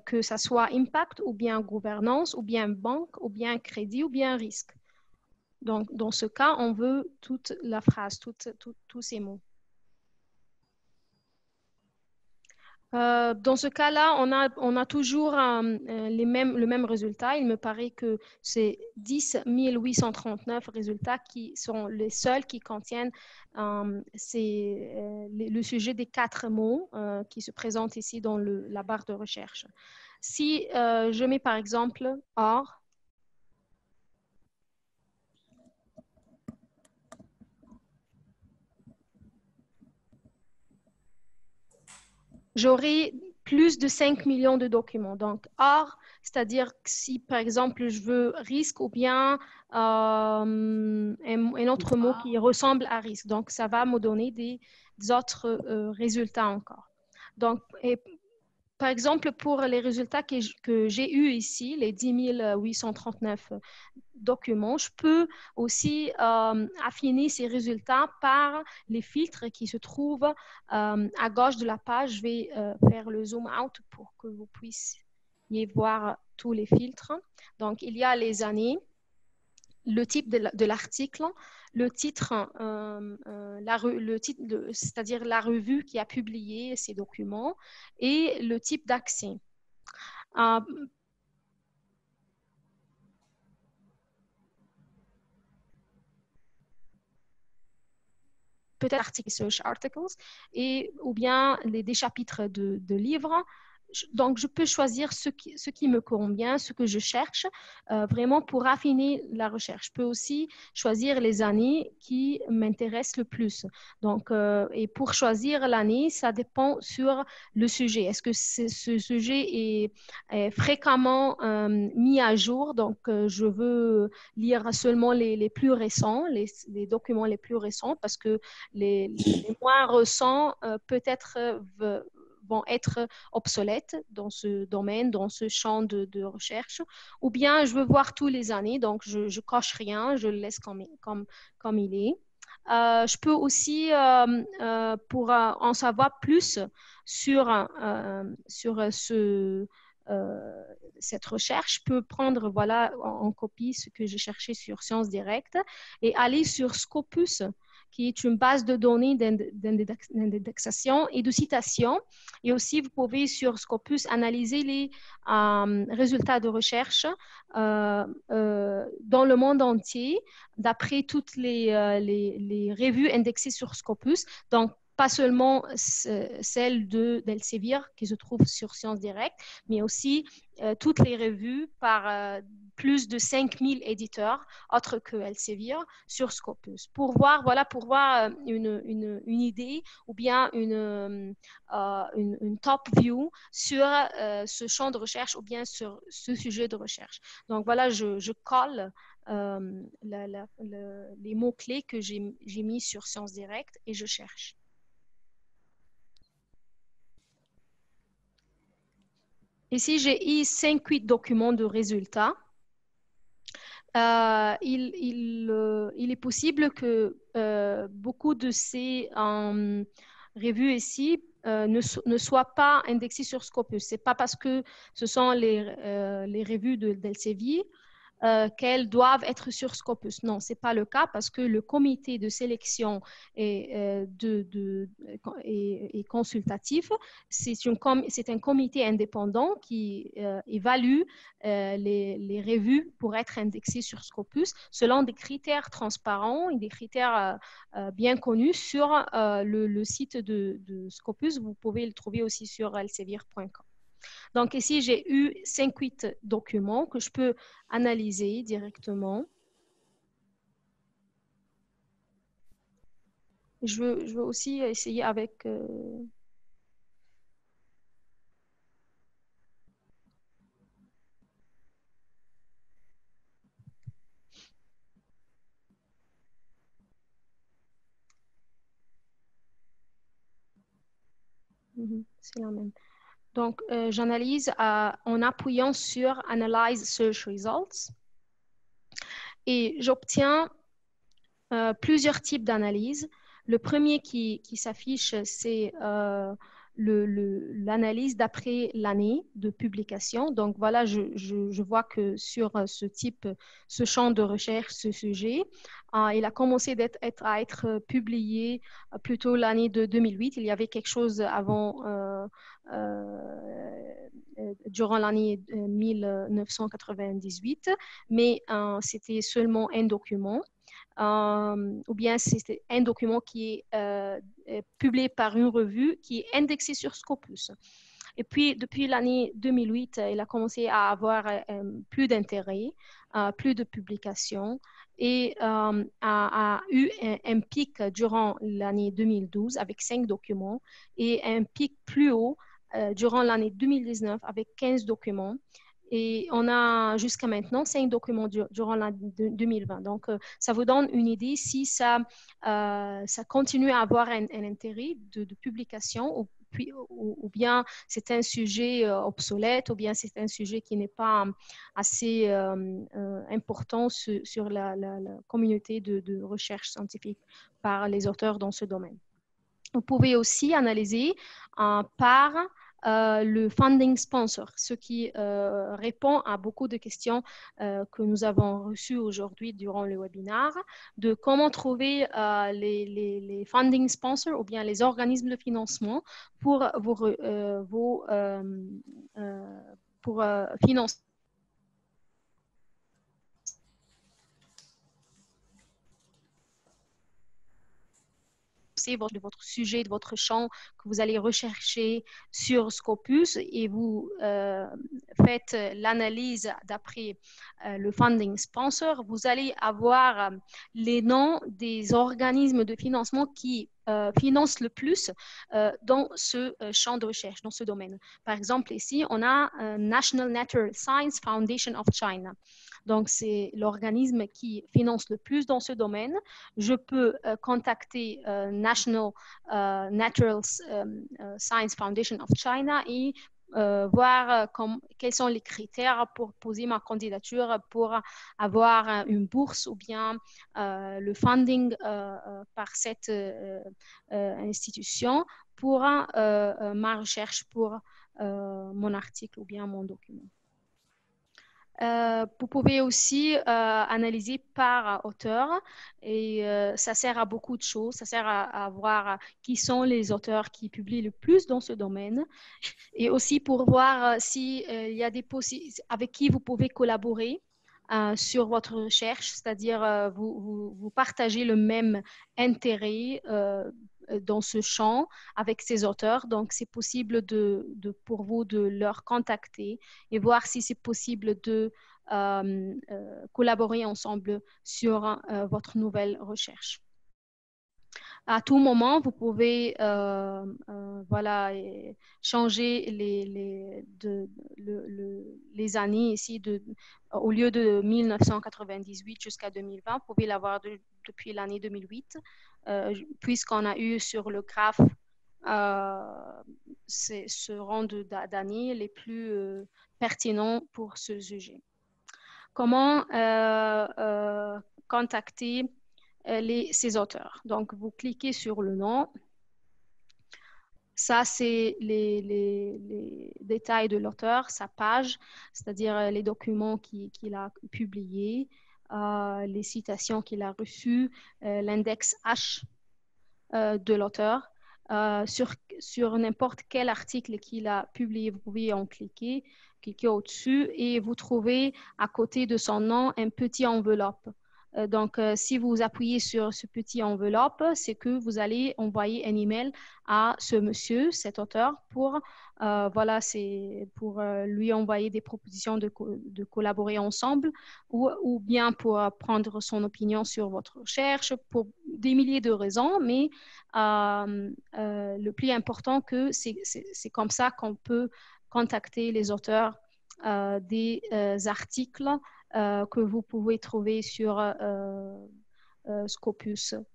que ce soit impact ou bien gouvernance ou bien banque ou bien crédit ou bien risque. Donc, dans ce cas, on veut toute la phrase, tous ces mots. Dans ce cas-là, on a toujours le même résultat. Il me paraît que c'est 10 839 résultats qui sont les seuls qui contiennent le sujet des 4 mots qui se présentent ici dans la barre de recherche. Si je mets par exemple « or », j'aurai plus de 5 millions de documents. Donc, or, c'est-à-dire que si, par exemple, je veux risque ou bien un autre mot qui ressemble à risque. Donc, ça va me donner des autres résultats encore. Donc, par exemple, pour les résultats que j'ai eus ici, les 10 839 documents, je peux aussi affiner ces résultats par les filtres qui se trouvent à gauche de la page. Je vais faire le zoom out pour que vous puissiez voir tous les filtres. Donc, il y a les années, le type de l'article, le titre, c'est-à-dire la revue qui a publié ces documents et le type d'accès. Peut-être articles, search articles, ou bien des chapitres de livres. Donc, je peux choisir ce qui me convient, ce que je cherche, vraiment pour affiner la recherche. Je peux aussi choisir les années qui m'intéressent le plus. Donc, et pour choisir l'année, ça dépend sur le sujet. Est-ce que ce sujet est fréquemment mis à jour? Donc, je veux lire seulement les plus récents, les documents les plus récents, parce que les moins récents peut-être vont être obsolètes dans ce domaine, dans ce champ de recherche. Ou bien, je veux voir tous les années, donc je coche rien, je le laisse comme il est. Je peux aussi, pour en savoir plus sur cette recherche, je peux prendre voilà, en copie ce que j'ai cherché sur Sciences Directes et aller sur Scopus, qui est une base de données d'indexation et de citation. Et aussi, vous pouvez sur Scopus analyser les résultats de recherche dans le monde entier, d'après toutes les revues indexées sur Scopus. Donc, pas seulement celle d'Elsevier qui se trouve sur Sciences Directes, mais aussi toutes les revues par plus de 5000 éditeurs autres que Elsevier sur Scopus pour voir une idée ou bien une top view sur ce champ de recherche ou bien sur ce sujet de recherche. Donc voilà, je colle les mots-clés que j'ai mis sur Sciences Directes et je cherche. Ici, j'ai eu 5-8 documents de résultats. Il est possible que beaucoup de ces revues ici ne soient pas indexées sur Scopus. Ce n'est pas parce que ce sont les revues d'Elsevier qu'elles doivent être sur Scopus. Non, ce n'est pas le cas parce que le comité de sélection est consultatif. C'est un comité indépendant qui évalue les revues pour être indexées sur Scopus selon des critères transparents et des critères bien connus sur le site de Scopus. Vous pouvez le trouver aussi sur elsevier.com. Donc ici, j'ai eu 5-8 documents que je peux analyser directement. Je veux aussi essayer avec... c'est la même. Donc, j'analyse en appuyant sur Analyze Search Results et j'obtiens plusieurs types d'analyses. Le premier qui s'affiche, c'est l'analyse d'après l'année de publication. Donc, voilà, je vois que sur ce champ de recherche, ce sujet, il a commencé à être publié plutôt l'année de 2008. Il y avait quelque chose avant, durant l'année 1998, mais c'était seulement un document. Ou bien c'est un document qui est publié par une revue qui est indexé sur Scopus. Et puis, depuis l'année 2008, il a commencé à avoir plus d'intérêt, plus de publications et a eu un pic durant l'année 2012 avec 5 documents et un pic plus haut durant l'année 2019 avec 15 documents. Et on a jusqu'à maintenant 5 documents durant l'année 2020. Donc, ça vous donne une idée si ça continue à avoir un intérêt de publication ou bien c'est un sujet obsolète ou bien c'est un sujet qui n'est pas assez important sur la communauté de recherche scientifique par les auteurs dans ce domaine. Vous pouvez aussi analyser par le funding sponsor, ce qui répond à beaucoup de questions que nous avons reçues aujourd'hui durant le webinaire, de comment trouver les funding sponsors ou bien les organismes de financement pour financer de votre sujet, de votre champ que vous allez rechercher sur Scopus et vous faites l'analyse d'après le funding sponsor, vous allez avoir les noms des organismes de financement qui financent le plus dans ce champ de recherche, dans ce domaine. Par exemple, ici, on a National Natural Science Foundation of China. Donc, c'est l'organisme qui finance le plus dans ce domaine. Je peux contacter National Natural Science Foundation of China et voir quels sont les critères pour poser ma candidature pour avoir une bourse ou bien le funding par cette institution pour ma recherche pour mon article ou bien mon document. Vous pouvez aussi analyser par auteur et ça sert à beaucoup de choses. Ça sert à voir qui sont les auteurs qui publient le plus dans ce domaine et aussi pour voir s'il y a avec qui vous pouvez collaborer sur votre recherche, c'est-à-dire vous partagez le même intérêt dans ce champ avec ces auteurs. Donc, c'est possible pour vous de leur contacter et voir si c'est possible de collaborer ensemble sur votre nouvelle recherche. À tout moment, vous pouvez voilà, changer les années ici. Au lieu de 1998 jusqu'à 2020, vous pouvez l'avoir depuis l'année 2008, puisqu'on a eu sur le graphe ce rang d'années les plus pertinents pour ce sujet. Comment contacter ces auteurs. Donc, vous cliquez sur le nom Ça, c'est les détails de l'auteur, sa page, c'est-à-dire les documents qu'il a publiés, les citations qu'il a reçues, l'index H de l'auteur. Sur n'importe quel article qu'il a publié, vous pouvez en cliquer au-dessus et vous trouvez à côté de son nom un petit enveloppe. Donc, si vous appuyez sur ce petit enveloppe, c'est que vous allez envoyer un email à ce monsieur, cet auteur, pour, voilà, c'est pour lui envoyer des propositions de collaborer ensemble ou bien pour prendre son opinion sur votre recherche, pour des milliers de raisons, mais le plus important que c'est comme ça qu'on peut contacter les auteurs des articles que vous pouvez trouver sur scopus.com.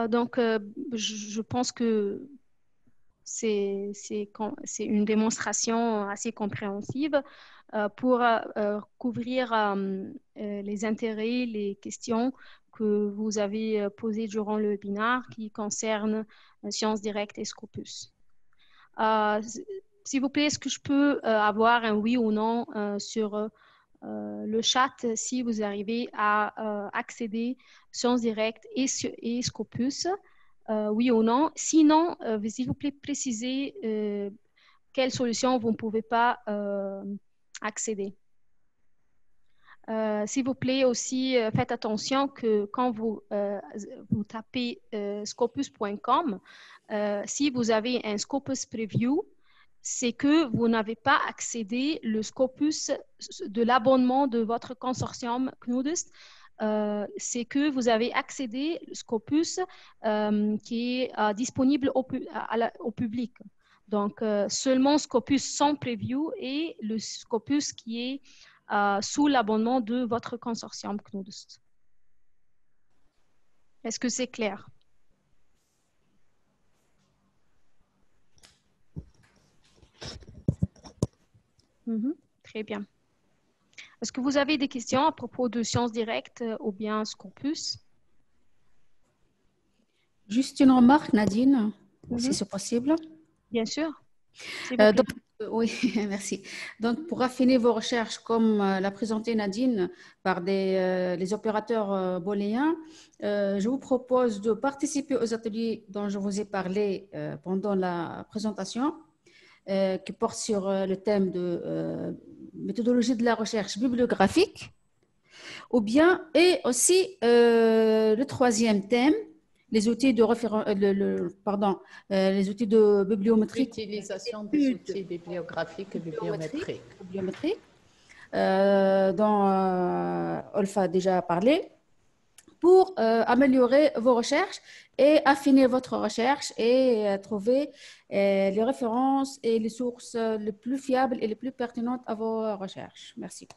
Donc, je pense que c'est une démonstration assez compréhensive pour couvrir les intérêts, les questions que vous avez posées durant le webinaire qui concernent Sciences Directes et Scopus. S'il vous plaît, est-ce que je peux avoir un oui ou non sur le chat si vous arrivez à accéder Sciences Directes et Scopus, oui ou non. Sinon, s'il vous plaît, précisez quelle solution vous ne pouvez pas accéder. S'il vous plaît aussi, faites attention que quand vous tapez scopus.com, si vous avez un Scopus Preview, c'est que vous n'avez pas accédé le Scopus de l'abonnement de votre consortium CNUDIST. C'est que vous avez accédé au Scopus qui est disponible au public. Donc, seulement Scopus sans preview et le Scopus qui est sous l'abonnement de votre consortium CNUDIST. Est-ce que c'est clair? Très bien. Est-ce que vous avez des questions à propos de Sciences Directes ou bien Scopus? Juste une remarque, Nadine, si c'est possible. Bien sûr. Oui, merci. Donc, pour affiner vos recherches, comme l'a présenté Nadine par les opérateurs booléens, je vous propose de participer aux ateliers dont je vous ai parlé pendant la présentation, qui porte sur le thème de méthodologie de la recherche bibliographique, et aussi le troisième thème, les outils de les outils de bibliométrie. L'utilisation des outils bibliographiques et bibliométriques. Dont Olfa a déjà parlé, pour améliorer vos recherches et affiner votre recherche et trouver les références et les sources les plus fiables et les plus pertinentes à vos recherches. Merci.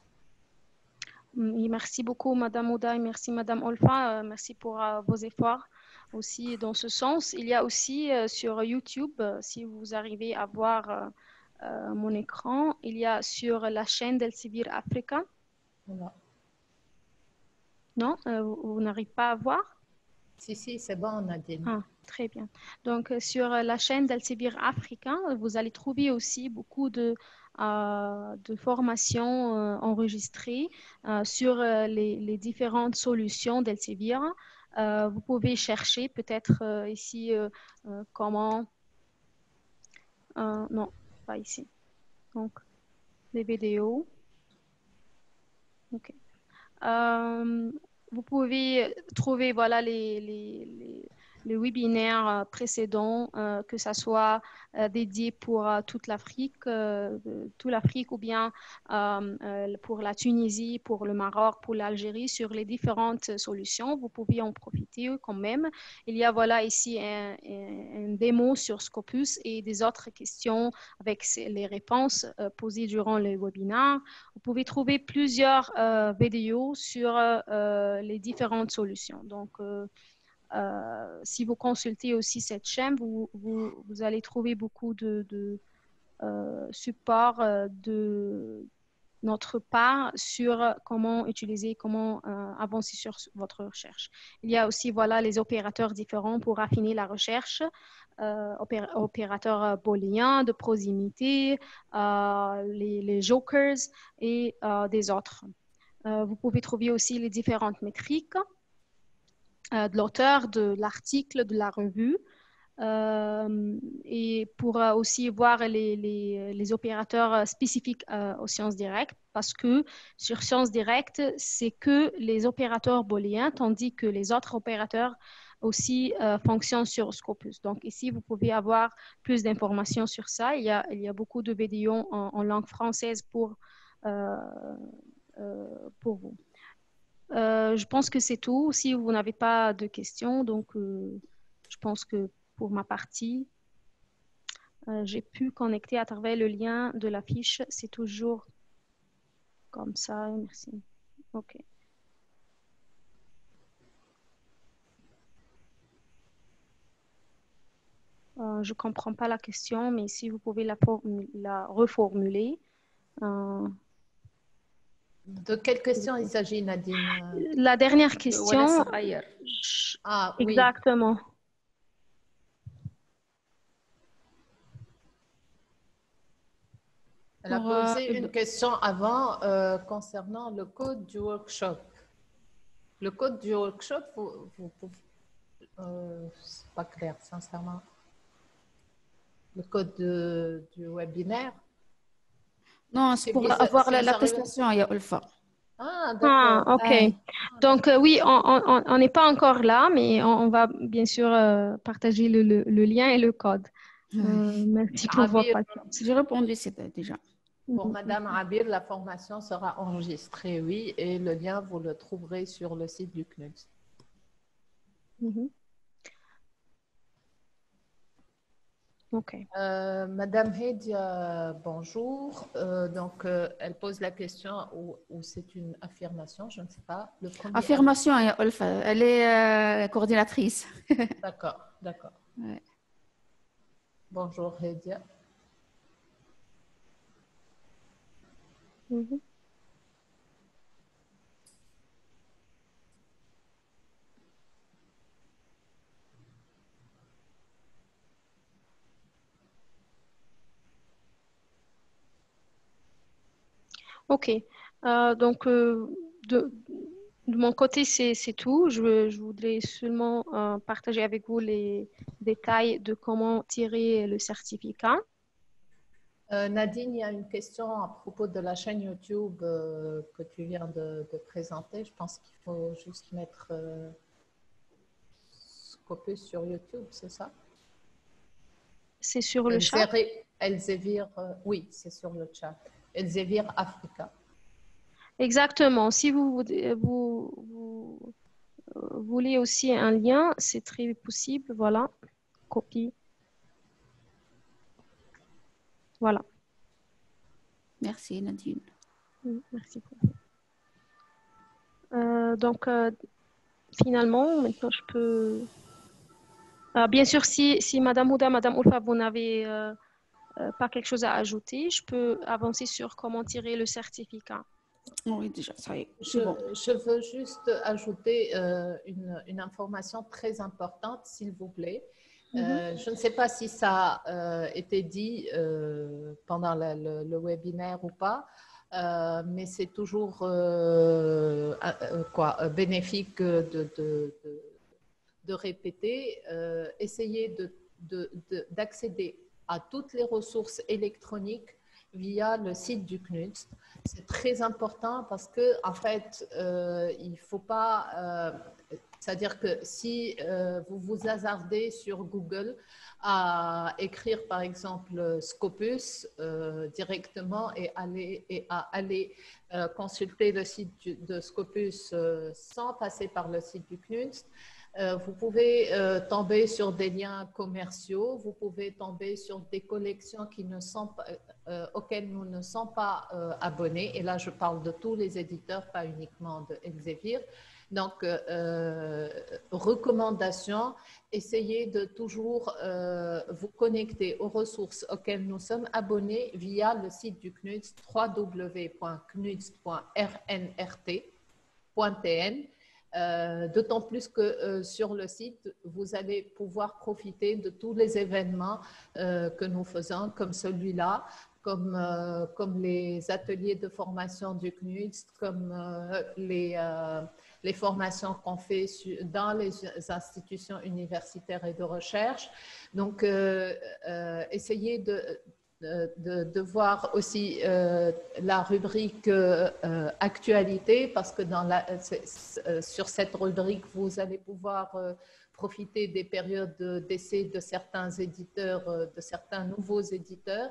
Merci beaucoup, Madame Ouda, et merci, Madame Olfa. Merci pour vos efforts aussi dans ce sens. Il y a aussi sur YouTube, si vous arrivez à voir mon écran, il y a sur la chaîne d'Elsevier Africa. Voilà. Non, vous n'arrivez pas à voir? Si, c'est bon, Nadine. Ah, très bien. Donc, sur la chaîne d'Elsevier Africa, vous allez trouver aussi beaucoup de formations enregistrées sur les différentes solutions d'Elsevier. Vous pouvez chercher peut-être ici comment... non, pas ici. Donc, les vidéos. OK. Vous pouvez trouver voilà, les webinaires précédents, que ce soit dédiés pour toute l'Afrique ou bien pour la Tunisie, pour le Maroc, pour l'Algérie, sur les différentes solutions. Vous pouvez en profiter quand même. Il y a voilà, ici un démo sur Scopus et des autres questions avec les réponses posées durant le webinaire. Vous pouvez trouver plusieurs vidéos sur les différentes solutions. Donc, si vous consultez aussi cette chaîne, vous allez trouver beaucoup de supports notre part sur comment utiliser, comment avancer sur votre recherche. Il y a aussi voilà, les opérateurs différents pour affiner la recherche, opérateurs booléens, de proximité, les jokers et des autres. Vous pouvez trouver aussi les différentes métriques de l'auteur, de l'article, de la revue. Et pour aussi voir les opérateurs spécifiques aux sciences directes, parce que sur sciences directes, c'est que les opérateurs booléens, tandis que les autres opérateurs aussi fonctionnent sur Scopus. Donc ici, vous pouvez avoir plus d'informations sur ça. Il y a beaucoup de vidéos en langue française pour vous. Je pense que c'est tout. Si vous n'avez pas de questions, donc je pense que pour ma partie, j'ai pu connecter à travers le lien de la fiche. C'est toujours comme ça. Merci. OK. Je ne comprends pas la question, mais si vous pouvez la reformuler. De quelle question il s'agit, Nadine? La dernière question. Ah, oui. Exactement. Elle a posé une question avant concernant le code du workshop. Le code du workshop, c'est pas clair, sincèrement. Le code du webinaire. Non, c'est pour avoir l'attestation, il y a Ulfa. Ah, d'accord. Ah, OK. Donc, oui, on n'est pas encore là, mais on va bien sûr partager le lien et le code. Merci pour votre patience. J'ai répondu déjà. Pour Madame Abir, la formation sera enregistrée, oui, et le lien, vous le trouverez sur le site du CNUDS. OK. Madame Hedia, bonjour. Donc, elle pose la question ou c'est une affirmation, je ne sais pas. Affirmation, elle est coordinatrice. D'accord, d'accord. Ouais. Bonjour Hedia. OK. Donc, de mon côté, c'est tout. Je voudrais seulement partager avec vous les détails de comment tirer le certificat. Nadine, il y a une question à propos de la chaîne YouTube que tu viens de présenter. Je pense qu'il faut juste mettre Scopus sur YouTube, c'est ça? C'est sur le chat? Elsevier, oui, c'est sur le chat. Elsevier Africa. Exactement. Si vous voulez aussi un lien, c'est très possible. Voilà. Copie. Voilà. Merci Nadine. Merci beaucoup. Donc, finalement, maintenant, je peux... bien sûr, si Madame Houda, Madame Ulfa, vous n'avez pas quelque chose à ajouter, je peux avancer sur comment tirer le certificat. Oui, déjà, ça y est. Je veux juste ajouter une information très importante, s'il vous plaît. Je ne sais pas si ça a été dit pendant le webinaire ou pas, mais c'est toujours bénéfique de répéter. Essayez d'accéder à toutes les ressources électroniques via le site du CNUDS. C'est très important parce que, en fait, il ne faut pas... c'est-à-dire que si vous vous hasardez sur Google à écrire, par exemple, Scopus directement et à aller consulter le site de Scopus sans passer par le site du CNUDS, Vous pouvez tomber sur des liens commerciaux, vous pouvez tomber sur des collections qui ne sont pas, auxquelles nous ne sommes pas abonnés. Et là, je parle de tous les éditeurs, pas uniquement de Elsevier. Donc, recommandation, essayez de toujours vous connecter aux ressources auxquelles nous sommes abonnés via le site du CNUDS, www.cnuds.rnrt.tn. D'autant plus que sur le site, vous allez pouvoir profiter de tous les événements que nous faisons, comme celui-là, comme les ateliers de formation du CNUDS, comme les formations qu'on fait dans les institutions universitaires et de recherche. Donc, essayez de voir aussi la rubrique actualité, parce que sur cette rubrique, vous allez pouvoir profiter des périodes d'essai de certains éditeurs, de certains nouveaux éditeurs.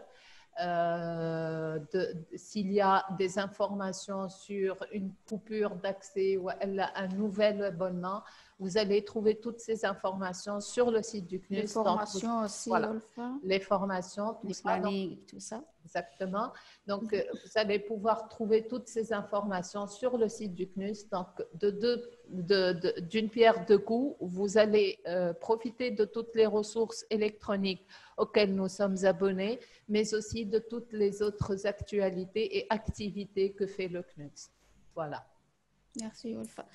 S'il y a des informations sur une coupure d'accès ou un nouvel abonnement, vous allez trouver toutes ces informations sur le site du CNUS. Les formations aussi, voilà, les formations, les plannings, tout ça. Exactement. Donc, vous allez pouvoir trouver toutes ces informations sur le site du CNUS. Donc, d'une pierre deux coups, vous allez profiter de toutes les ressources électroniques auxquelles nous sommes abonnés, mais aussi de toutes les autres actualités et activités que fait le CNUS. Voilà. Merci, Olfa.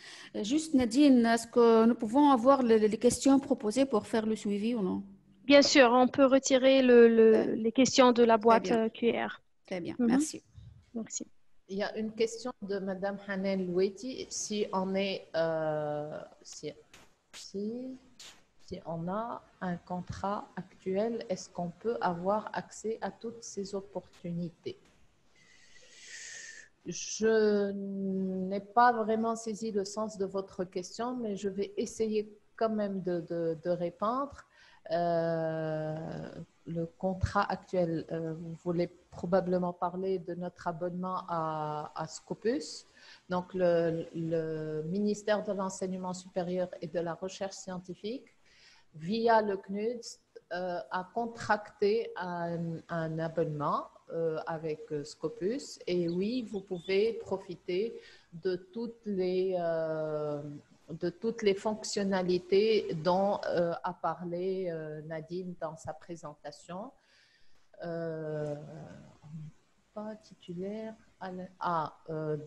Juste, Nadine, est-ce que nous pouvons avoir les questions proposées pour faire le suivi ou non? Bien sûr, on peut retirer les questions de la boîte QR. Très bien, merci. Merci. Il y a une question de Madame Hanel Loueti. Si on est, si on a un contrat actuel, est-ce qu'on peut avoir accès à toutes ces opportunités? Je n'ai pas vraiment saisi le sens de votre question, mais je vais essayer quand même de répondre. Le contrat actuel, vous voulez probablement parler de notre abonnement à Scopus. Donc, le ministère de l'Enseignement supérieur et de la Recherche scientifique, via le CNUDS, a contracté un abonnement avec Scopus. Et oui, vous pouvez profiter de toutes les fonctionnalités dont a parlé Nadine dans sa présentation. Pas titulaire.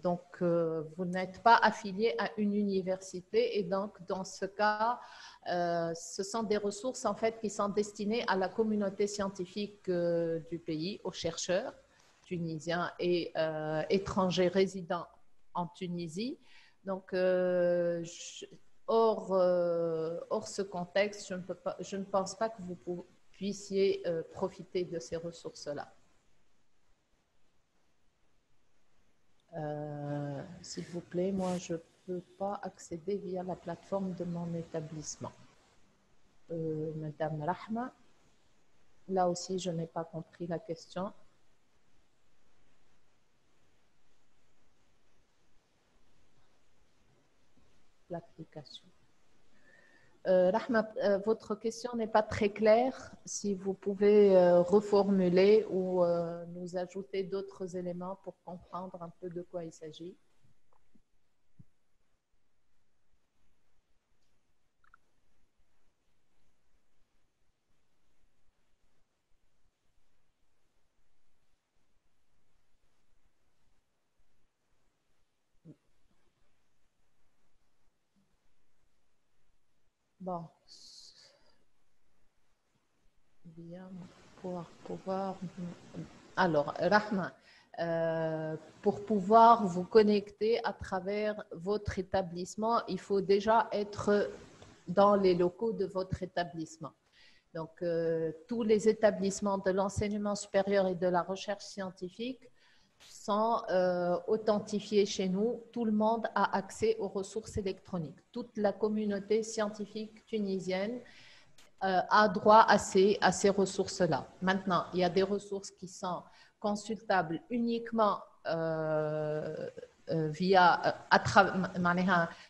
Donc, vous n'êtes pas affilié à une université et donc, dans ce cas, ce sont des ressources en fait qui sont destinées à la communauté scientifique du pays, aux chercheurs tunisiens et étrangers résidents en Tunisie. Donc, hors ce contexte, je ne pense pas que vous puissiez profiter de ces ressources-là. S'il vous plaît, moi, je ne peux pas accéder via la plateforme de mon établissement. Madame Rahma, là aussi, je n'ai pas compris la question. L'application. Rahma, votre question n'est pas très claire. Si vous pouvez reformuler ou nous ajouter d'autres éléments pour comprendre un peu de quoi il s'agit. Bon, bien pouvoir. Alors, Rahma, pour pouvoir vous connecter à travers votre établissement, il faut déjà être dans les locaux de votre établissement. Donc, tous les établissements de l'enseignement supérieur et de la recherche scientifique sont authentifiés chez nous. Tout le monde a accès aux ressources électroniques. Toute la communauté scientifique tunisienne a droit à ces ressources-là. Maintenant, il y a des ressources qui sont consultables uniquement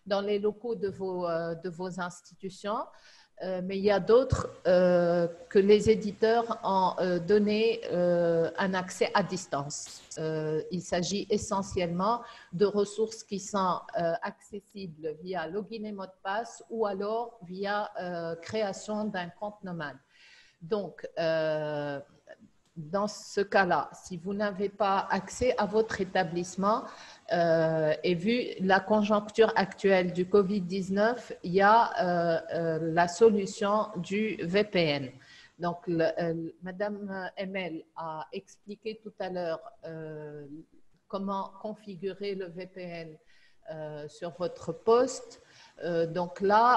dans les locaux de vos institutions, mais il y a d'autres que les éditeurs ont donné un accès à distance. Il s'agit essentiellement de ressources qui sont accessibles via login et mot de passe ou alors via création d'un compte nomade. Donc, dans ce cas-là, si vous n'avez pas accès à votre établissement, et vu la conjoncture actuelle du Covid-19, il y a la solution du VPN. Donc, Madame Emel a expliqué tout à l'heure comment configurer le VPN sur votre poste. Donc là,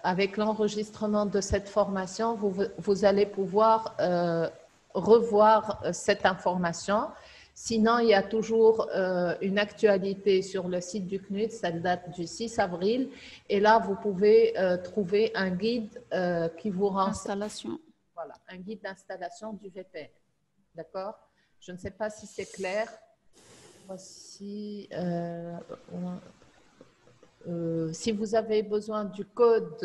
avec l'enregistrement de cette formation, vous allez pouvoir revoir cette information. Sinon, il y a toujours une actualité sur le site du CNUD, ça date du 6 avril. Et là, vous pouvez trouver un guide qui vous renseigne. Voilà, un guide d'installation du VPN. D'accord? Je ne sais pas si c'est clair. Voici, si vous avez besoin du code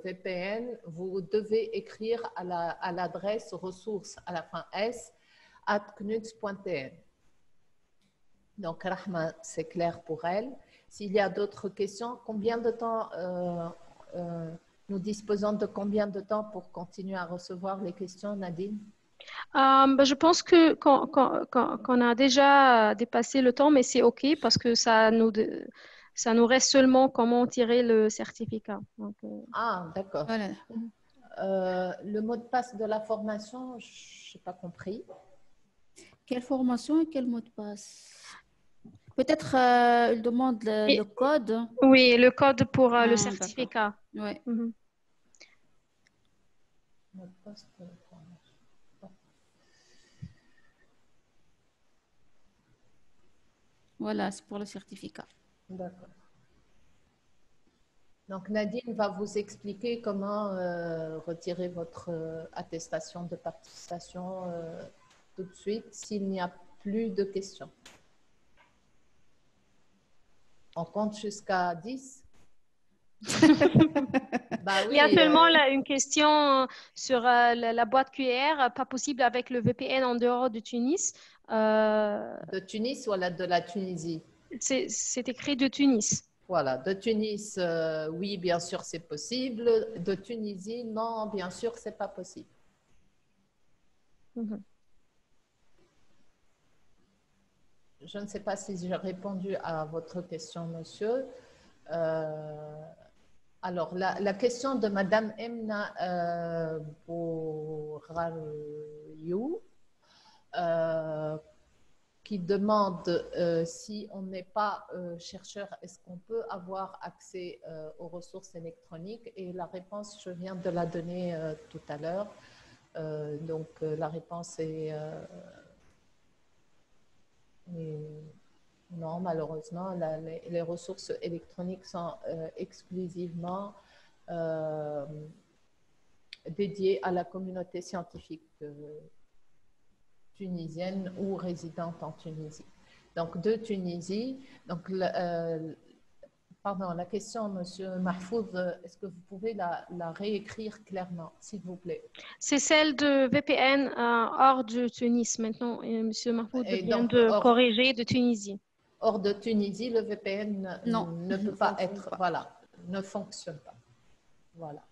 VPN, vous devez écrire à l'adresse ressources à la fin s @knuds.tn. Donc, Rahma, c'est clair pour elle. S'il y a d'autres questions, combien de temps nous disposons de combien de temps pour continuer à recevoir les questions, Nadine? Je pense qu'on a déjà dépassé le temps, mais c'est OK parce que ça nous reste seulement comment tirer le certificat. Donc, ah, d'accord. Voilà. Le mot de passe de la formation, je n'ai pas compris. Quelle formation et quel mot de passe? Peut-être il demande le code. Oui, le code pour le certificat. Oui. Mot de passe de la formation. Voilà, c'est pour le certificat. D'accord. Donc, Nadine va vous expliquer comment retirer votre attestation de participation tout de suite s'il n'y a plus de questions. On compte jusqu'à 10. Bah oui, il y a seulement une question sur la boîte QR, pas possible avec le VPN en dehors de Tunis. De Tunis ou de la Tunisie? C'est écrit de Tunis. Voilà, de Tunis, oui, bien sûr, c'est possible. De Tunisie, non, bien sûr, c'est pas possible. Je ne sais pas si j'ai répondu à votre question, monsieur. Alors, la question de Madame Emna Bouraliou, qui demande si on n'est pas chercheur, est-ce qu'on peut avoir accès aux ressources électroniques? Et la réponse, je viens de la donner tout à l'heure. Donc, la réponse est non, malheureusement, les ressources électroniques sont exclusivement dédiées à la communauté scientifique tunisienne ou résidente en Tunisie. Donc, de Tunisie, donc, pardon, la question, monsieur Mahfouz, est-ce que vous pouvez la réécrire clairement, s'il vous plaît? C'est celle de VPN hors de Tunis maintenant. Et monsieur Mahfouz vient de corriger de Tunisie. Hors de Tunisie, le VPN ne peut pas être, voilà, ne fonctionne pas. Voilà.